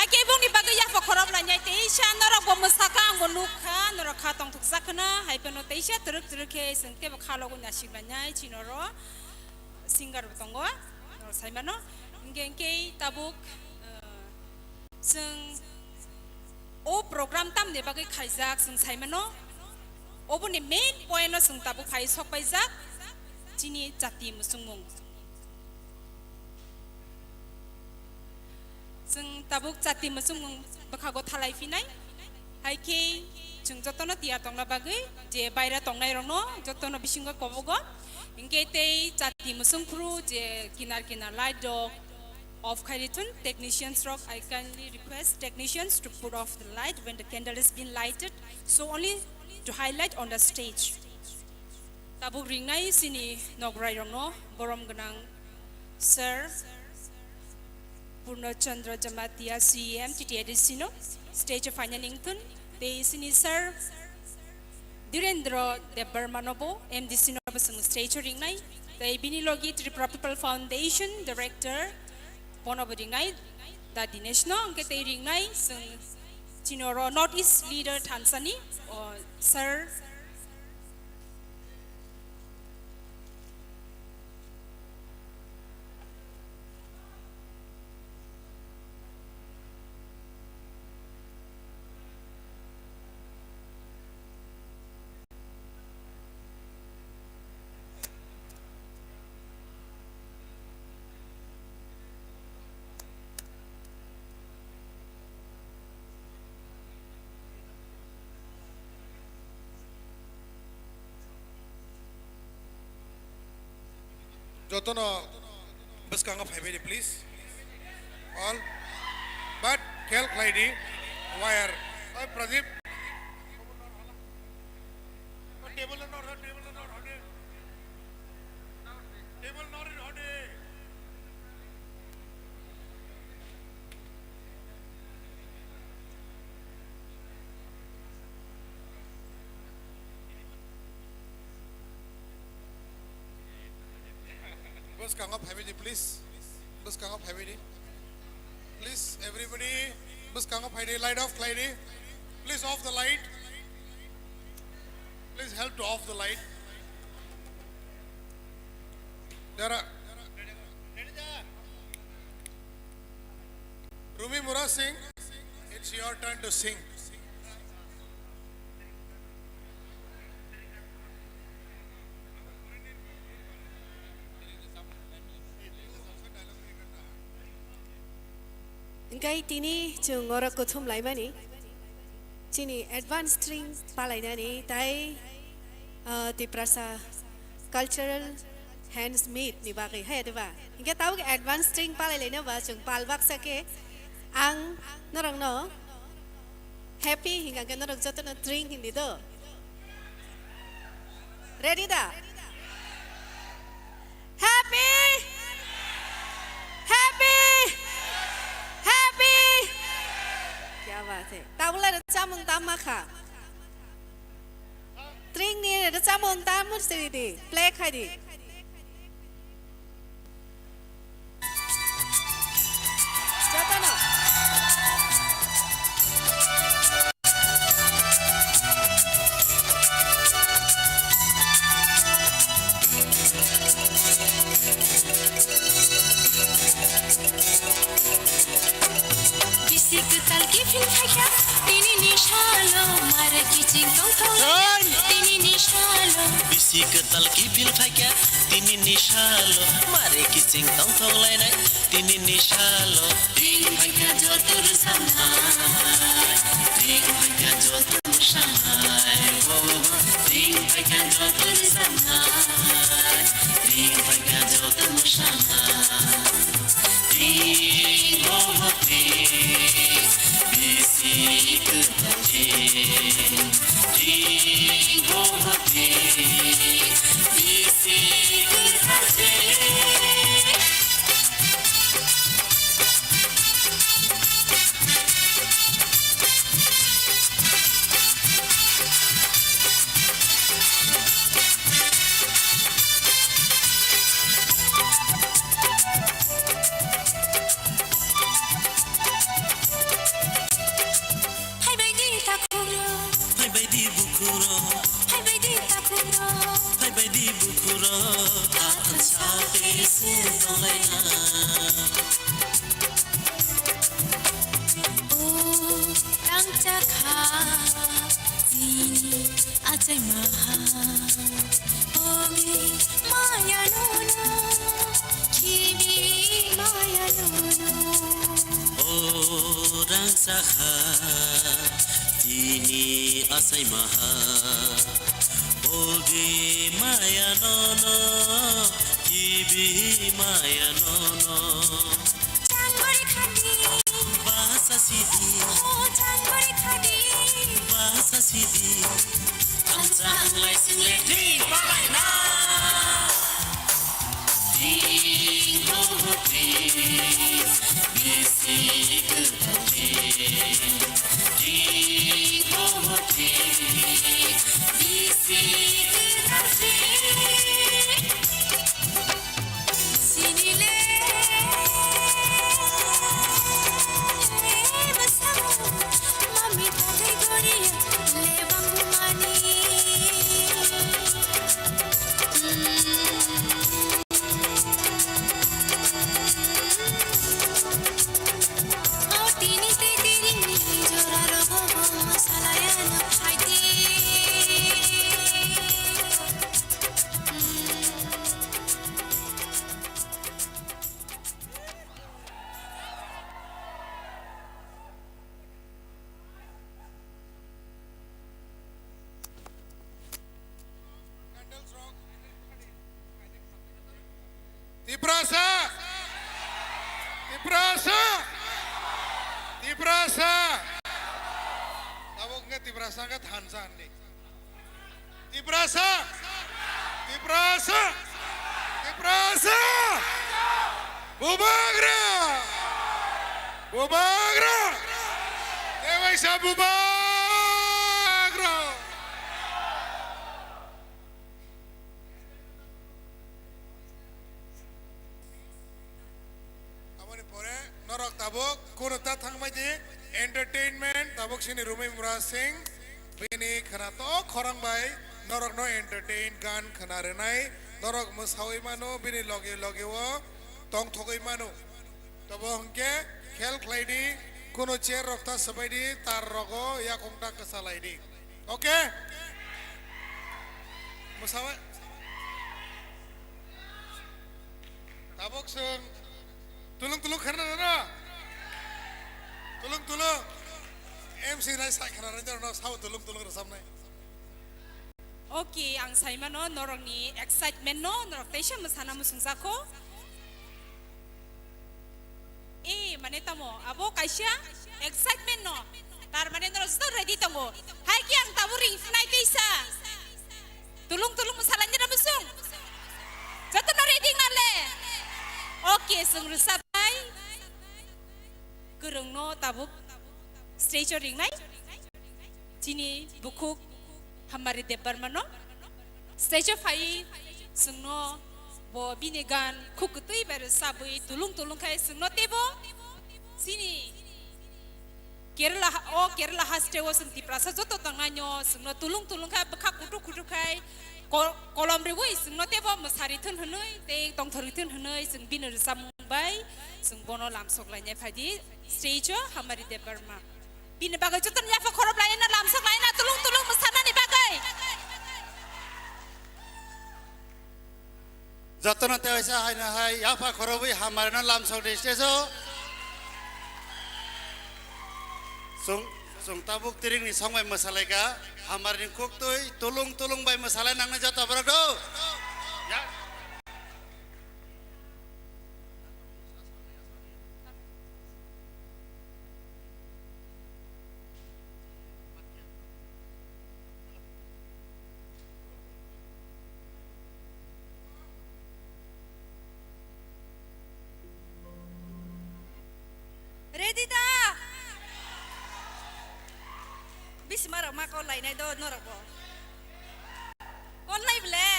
Hake bungi bagai ya fakorab la nyai teisha nora bo musaka anggo nuka nora katong tuk sakana hai peno teisha teruk ke sengke bakalo gun nasib la nyai chinoro singar betongo nor saimano ngengke tabuk seng o program tam ne bagai khaijak seng saimano obo ni main point no seng tabuk khai sok paijak chini jati musungmung seng tabuk jati musungmung bakago thalai finai haike chung jotono tiar tongna bagai je baira tongnai rongno jotono bisingo kobogo ingke te jati musungpru je kinar light dog off Kharitun technicians rock I kindly request technicians to put off the light when the candle has been lighted so only to highlight on the stage tabuk ringnai sini nograi rongno borom ganang sir Purno Chandra Jamatia CEM TTAD Sino stage of financing they sini sir Direndra Debarmanobo MD Sino basang stage ringnai they binilogi Tripura People Foundation director Bonobo ringnai da Dinesh no angke te ringnai sing Chinoro Northeast leader Tansani or sir Jotono buskanga family please all but kel lady wire Pradeep table not Buskanga family please Buskanga family please everybody Buskanga family light off lady please off the light please help to off the light there are Rumi Mura sing it's your turn to sing Engkai tini chung ora kuthum lai mani chini advanced string palai nani tai tiprasa cultural handsmade ni bagai hai deba ingka tahu ke advanced string palai lai na ba chung palbak sake ang norang no happy hingga ke norang joto na string hindi do ready da happy क्या बात है ताबला रचा मुंता मखा ट्रिंग ने रचा मुंता मुझसे दी play khadi जाता ना Bisi ketal kipil fakya tini nishalo mare kicing tong tong lainai tini nishalo ting fakya jotur samai ting fakya jotur samai ting fakya jotur samai ting fakya jotur samai ting oh ting bisi ketal ting oh ting bisi ketal बुखुरो आथन साथे से दलाइना Rangcha kha zini achai maha Ogi maya nono Kibi maya nono Orang sakha dini asai maha Ogi maya nono Kibi maya nono Tanggori khadi Bahasa sidi Tanggori khadi Bahasa sidi Angsa anglai single di balai na Ding oh please Bisi gertati Ding oh please Bisi gertati Sinile Bersama Mami tagai gori Lebang bumani Oh tini te tirini Jora robo masala yana haiti Tiprasa, Tiprasa, Tiprasa. Tabok nggak Tiprasa nggak Hansan nih. Tiprasa, Tiprasa, Tiprasa. Bubagra, Bubagra. Dewa Isa Bubagra. Norok tabok kuno tatang maji entertainment tabok sini Rumi Murad Singh bini khana to khorang bai norok no entertain gan khana renai norok musawi mano bini loge loge wo tong thogoi mano tabo hongke khel khlaidi kuno chair rokta sabaidi tar rogo ya kongta kasalaidi oke musawi tabok sung tulung karena nana tulung MC nai sai karena nana nana sao tulung resam nai Okay, ang saima no norong ni excitement no norok tayo masana musungsako. Manita mo, abo kaisya excitement no. Tar manita no sto ready tamo. Hai ki ang taburing flight isa. Tulung masalahnya na musung. Jatuh na ready ngale. Okay, sung resap. Gerung no tabuk stage ring nai cini buku hamari debar mano stage fai sungno bo binegan kukutui ber sabui tulung kai sungno tebo sini Kerala hastewo sung tiprasa joto tanganyo sungno tulung kai bekak kutu kai kolom ribu sungno tebo masari thun hanoi te tong thori thun hanoi sung biner sambai sung bono lamsok lainnya phadi stage hamari de Burma bine bagai jotan ya fa khorob lainna lamsok lainna tulung masana ni bagai jotono te hoisa haina hai ya fa khorobi hamari na lamsok de stage sung tabuk tiring ni songbai masalai ka hamari ni kok toi tulung bai masalai nangna jata barado ya Ready ta? Bis marah mak kau lain itu norak bo. Kau lain bele.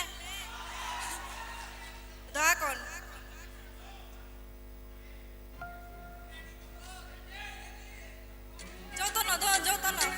Doa kon. Jauh tanah.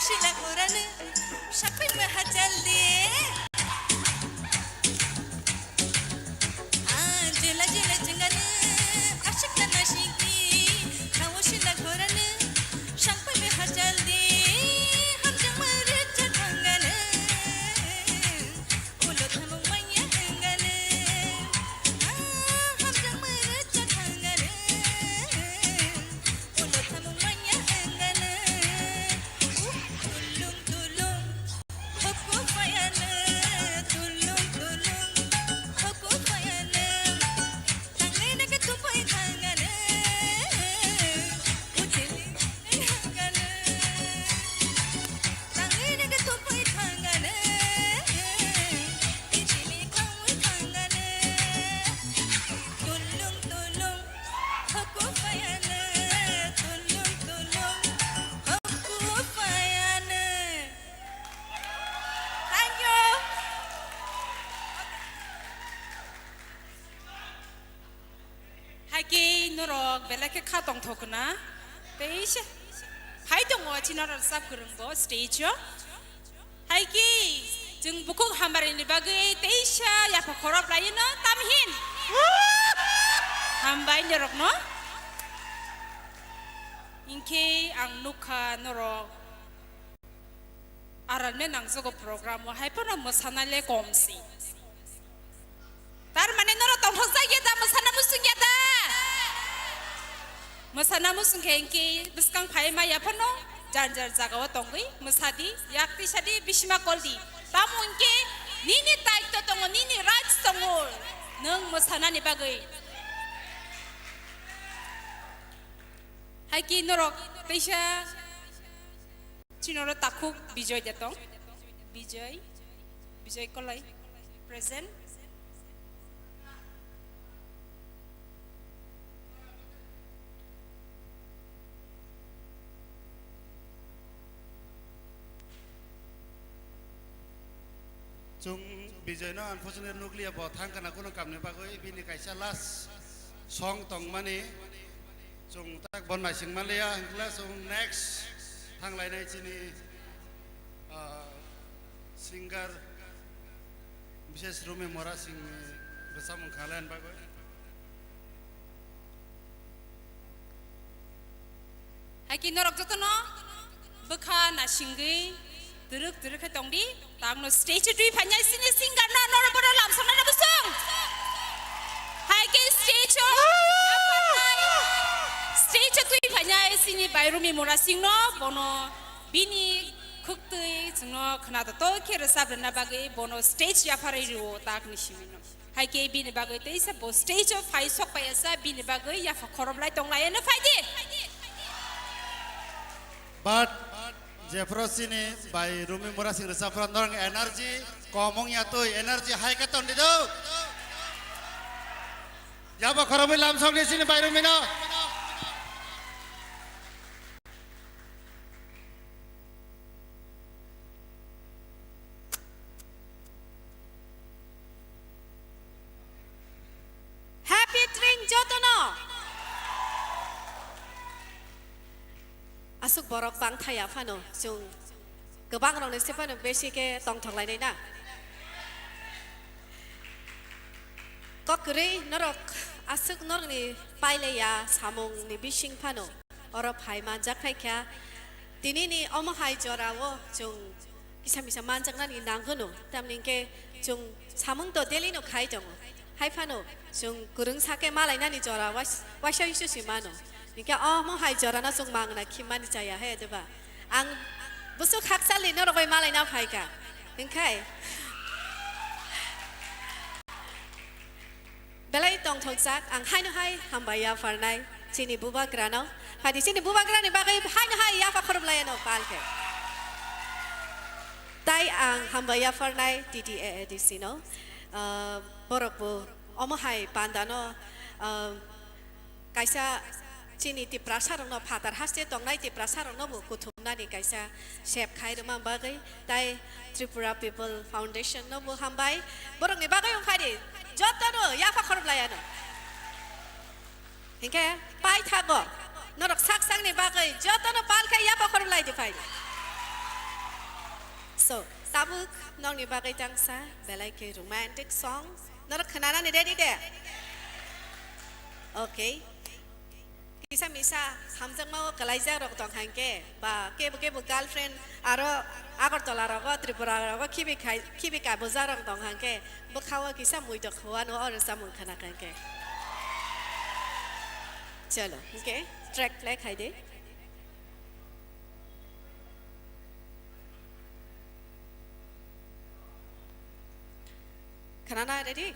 शिला घोरन शपथ में हचल दे जिला जिला जंगल अशक नशीकी खाओ शिला घोरन शपथ में हचल दे हम जमर चढ़ंगन उलो थम मैया अंगन हम जमर चढ़ंगन उलो थम मैया अंगन tulung tulung hoko fayana tulung tulung hoko fayana tangena ke tupai thangana utili hangana tangena ke tupai thangana itili khawi thangana tulung tulung hoko fayana tulung tulung hoko fayana. Thank you. 하기 노력 벨라케 카동 토크나 베이시 하이동어 지나라 삽 그런 거 스테이지요 하기 증 부국 한 마리니 바그에 데이샤 야파 코럽 라이너 땀힌 한 바이 노력 너 인케 앙누카 노력 아랄메 낭서고 프로그램 뭐 하이퍼나 뭐 사날레 곰시 तार माने नरो तो होसा गया था मसाना मुसुं गया था मसाना मुसुं के इनकी बिस्कांग फाइ मा यापनो जानजर जागाव तोंगई मसादी याक्ति शादी बिस्मा कोल्दी ताम उनके नीनी ताइट तो तोंगो नीनी राज तोंगो नंग मसाना नि बागई हाइकी नरो तेशा चिनोरो ताकुक बिजय देतों बिजय कोलाई present chung bijay no unfortunate nuclear bo thang kana kuno kamne bagoi bini kaisa las song tong mani chung tak bon mai sing malia hingla chung next thang lai nai chini singer বিশেষ রুমে মরা Singh বেসাম খালান bagoi 하기 노력 저토노 버카 나싱기 드륵 했던디 당노 스테이지 뒤 반야 시니 싱가나 너를 보러 람선나 무슨 하기 스테이지 뒤 반야 시니 바이루미 모라 싱노 보노 비니 쿡뜨이 증노 그나도 또 케르 사브나 바게 보노 스테이지 야파리로 딱니시미노 하기 비니 바게 테이사 보 스테이지 파이 속바야사 비니 바게 야파 코럽라이 동라이나 파이디 but Jefrosini by Rumi Murasing Resafran Dorang energy komong ya tuh energy high katon di do ya ba kharabi lam song di sini by Rumi no Happy drink jotono asuk borok bang thaya phano chung gobang rong ne sepano besi ke tong thong lai nei na ko kri norok asuk nor ni paile ya samung ni bising phano oro phai man jak phai kya tini ni om hai jorawo chung kisam kisam man jak na ni nang hono tamning ke chung samung to deli no khai jong hai phano chung kurung sa ke malai na ni jora wa sha isu simano Nika mo hai jora na sung mang na kimani caya he deba. Ang busuk hak sali no rokoy malay na phai ka. Ingkai. Belai tong thong sak ang hai no hai hambaya farnai sini buba grano. Hadi sini buba grani bagay hai no hai ya fa khorum layano palke. Tai ang hambaya farnai TTA edisino. Borok bu mo hai pandano kaisa Chini ti prasarong no patar haste tong nai ti prasarong no bu kuthum na ni kaisa chef khai ruma bagai tai Tripura People Foundation no bu hambai borong ni bagai ong khai joto no ya fa khorum layano hingke pai thago norok sak sang ni bagai joto no pal khai ya fa khorum lay di phai So, tabuk nong ni bagai tangsa belai ke romantic song. Nor kenana ni ready deh. Okay. Kisah misa hamzang mau kelajar rok tong hangke ba ke girlfriend aro agar tola rok tripura rok kibi ka bozar rok tong hangke bakawa kisah mui tok huan or samun khana hangke. Chalo, okay. Track play khai de. Kanana ready?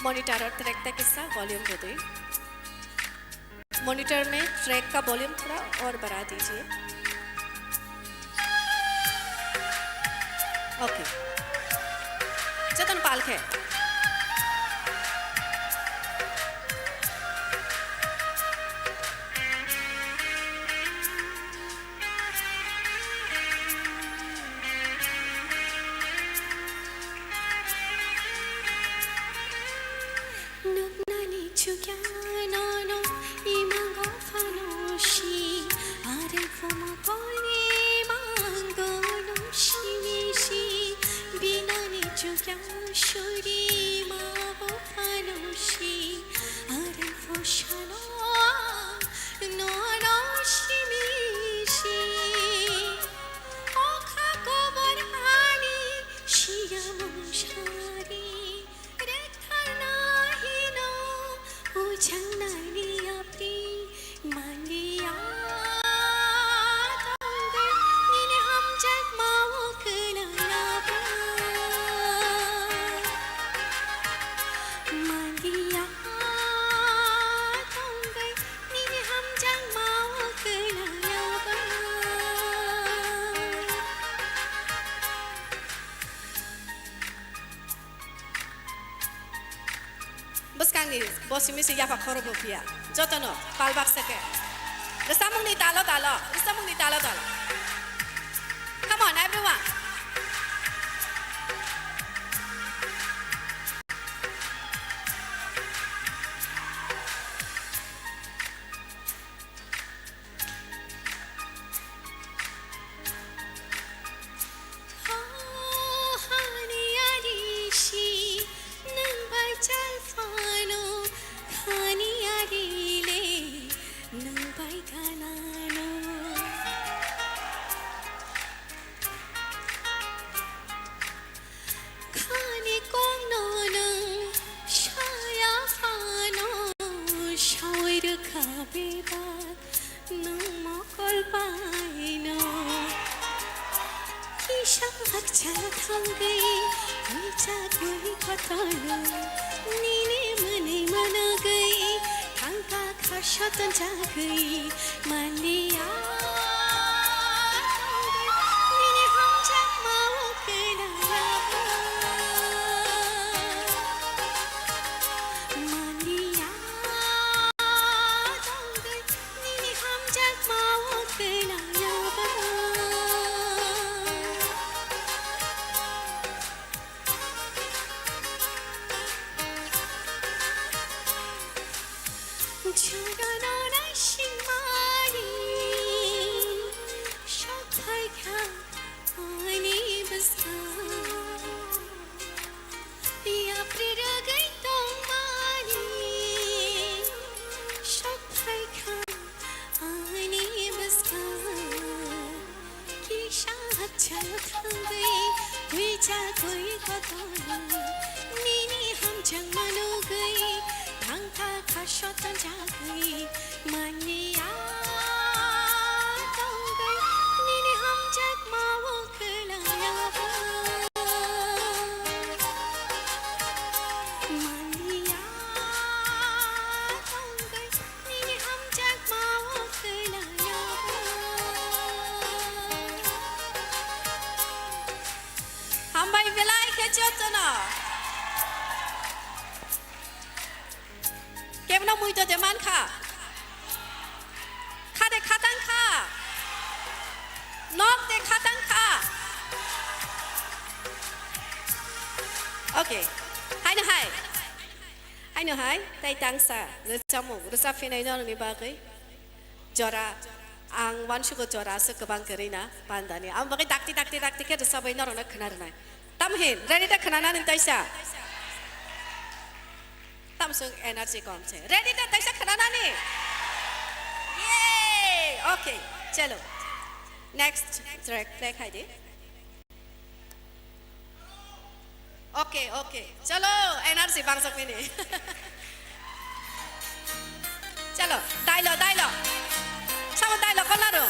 Monitor और track तक इसका volume दे दें monitor में track का volume थोड़ा और बढ़ा दीजिए ओके जतन पाल के Bos ini siapa korup dia? Jotono, palbak seke. Resamung ni talo. Come on, everyone. छायो थांगई गुइचा गुइ खतन निनी हम जंग मनो गई थांका खाशतन जागई मानिया थांगई निनी हम जग मावो कलाया मानिया थांगई निनी हम जग मावो कलाया हम भाई बेलाई के चतना केवना मुइतो देमान खा खादे खातां खा नोक दे खातां खा ओके हाय न हाय ताई तांसा रोजामु रोजाफिनाय नरनि बागै जरा आं वानसुगो जरासो गोबां गोरैना बान्दानि आं बागै दाक्ति के रोजाबै नरनो खोनारोनाय तामहिन रेडि दा खोनानानै ताइसा तामसुं एनार्जि कम छे रेडि दा ताइसा खोनानानै ये ओके चलो नेक्स्ट ट्रैक प्ले खाइदे ओके चलो एनर्जी बांसकमिनी चलो dialogue sama dialog kolaro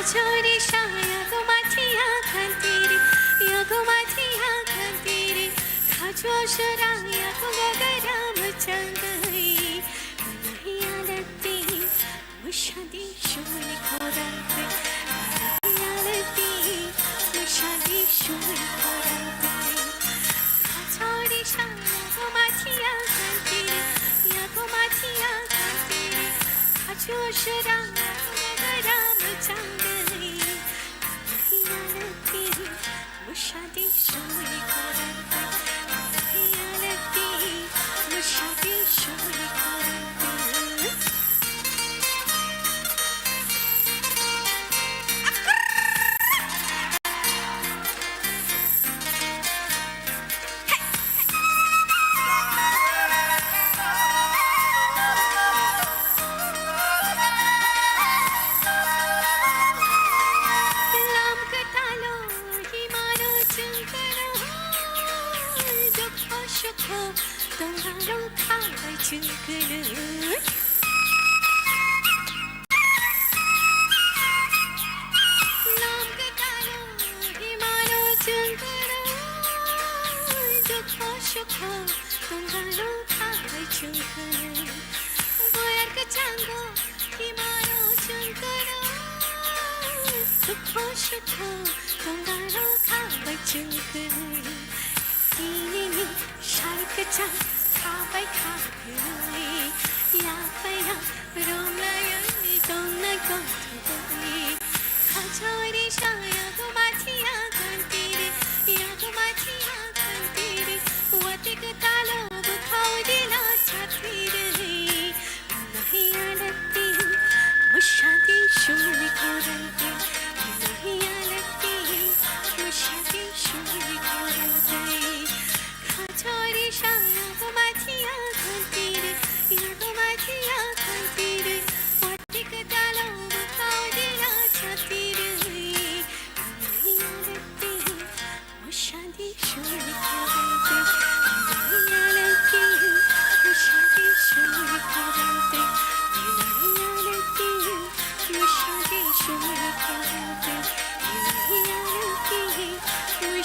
Khajori shaya go mathiya khantiri ya go mathiya khantiri khajo sharaya go garam changai nahi alati mushadi shuri khorante nahi alati mushadi shuri khorante khajori shaya go mathiya khantiri ya go mathiya khantiri khajo sharaya go garam changai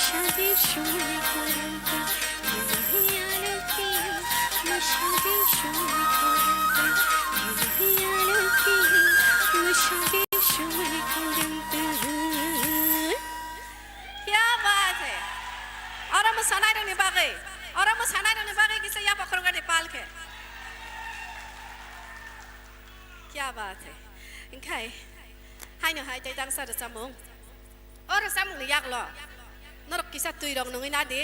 मुशादी शोरी करते हियालती मुशादी शोरी करते क्या बात है इनखाय हाय न हाय ताइदां सा सामुं और सामुं याक ल नरक किसा तुइरं नङै ना दे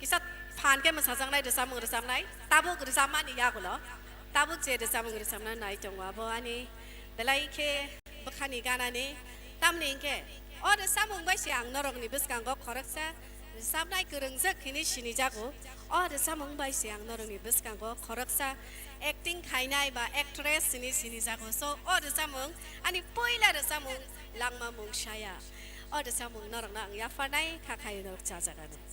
किसा ผ่านแกมาสั่งได้เดือดซ้ำมือเดือดซ้ำไหนตาบุกเดือดซ้ำมันนี่ยากกว่าเหรอตาบุกเจเดือดซ้ำมือเดือดซ้ำนั้นไหนจังหวะเพราะอันนี้แต่ไรแค่บักขันอีกการอันนี้ตามนี้แค่อ๋อเดือดซ้ำมึงไปเสียงนรกนี่บิสกังก็ขอรักษาเดือดซ้ำได้คือเรื่องสักที่นี่ชินิจักกูอ๋อเดือดซ้ำมึงไปเสียงนรกนี่บิสกังก็ขอรักษา acting ใครนายบ่า actress นี่จักกู so อ๋อเดือดซ้ำมึงอันนี้ปุ้ยละเดือดซ้ำมึงลังมามึงใช่อะอ๋อเดือดซ้ำมึงนรกนั่งยาฟ้าได้ข้าใครนรกจ้าจักกัน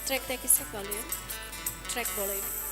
Track देखिए volume, track volume.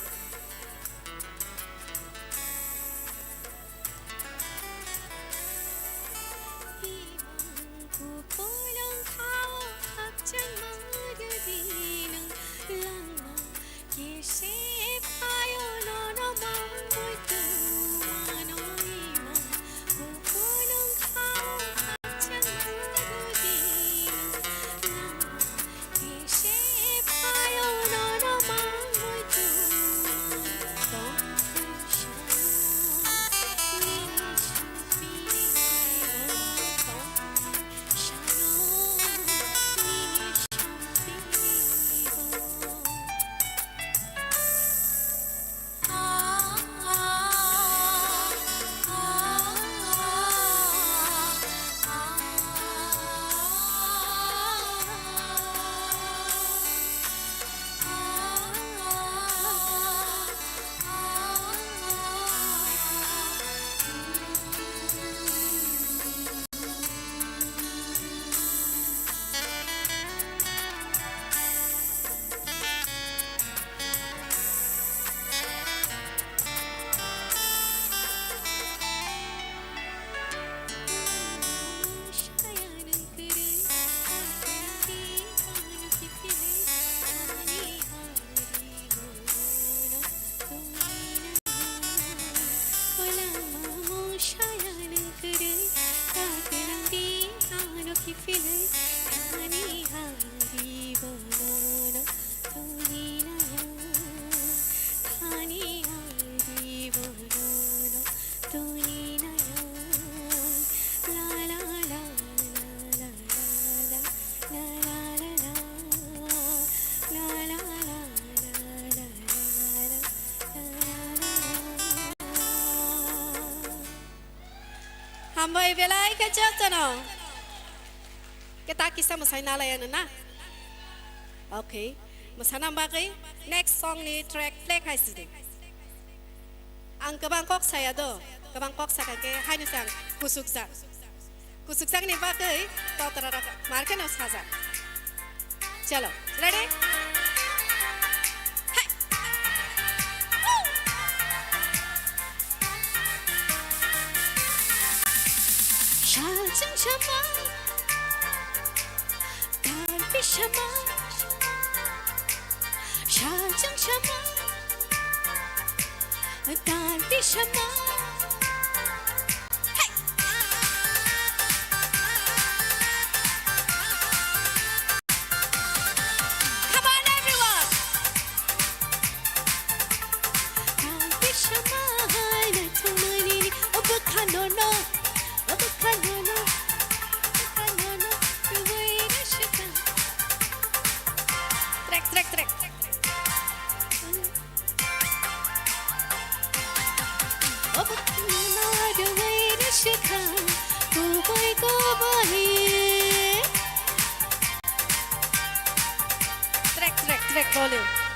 Hamai belai ke jatano. Kita kisah musai nalayan na. Okay. Musana bagay. Next song ni track play kai sidi. Ang kabangkok saya do. Kabangkok sa kake hai nusang kusuksak. Kusuksak ni bagay. Tau terara marken us haza. Chalo. Ready? Shajang shama, darbi shama. Shajang shama, darbi shama. Hey! Come on, everyone! Darbi shama, na tunani, obukanono. Track. Track volume.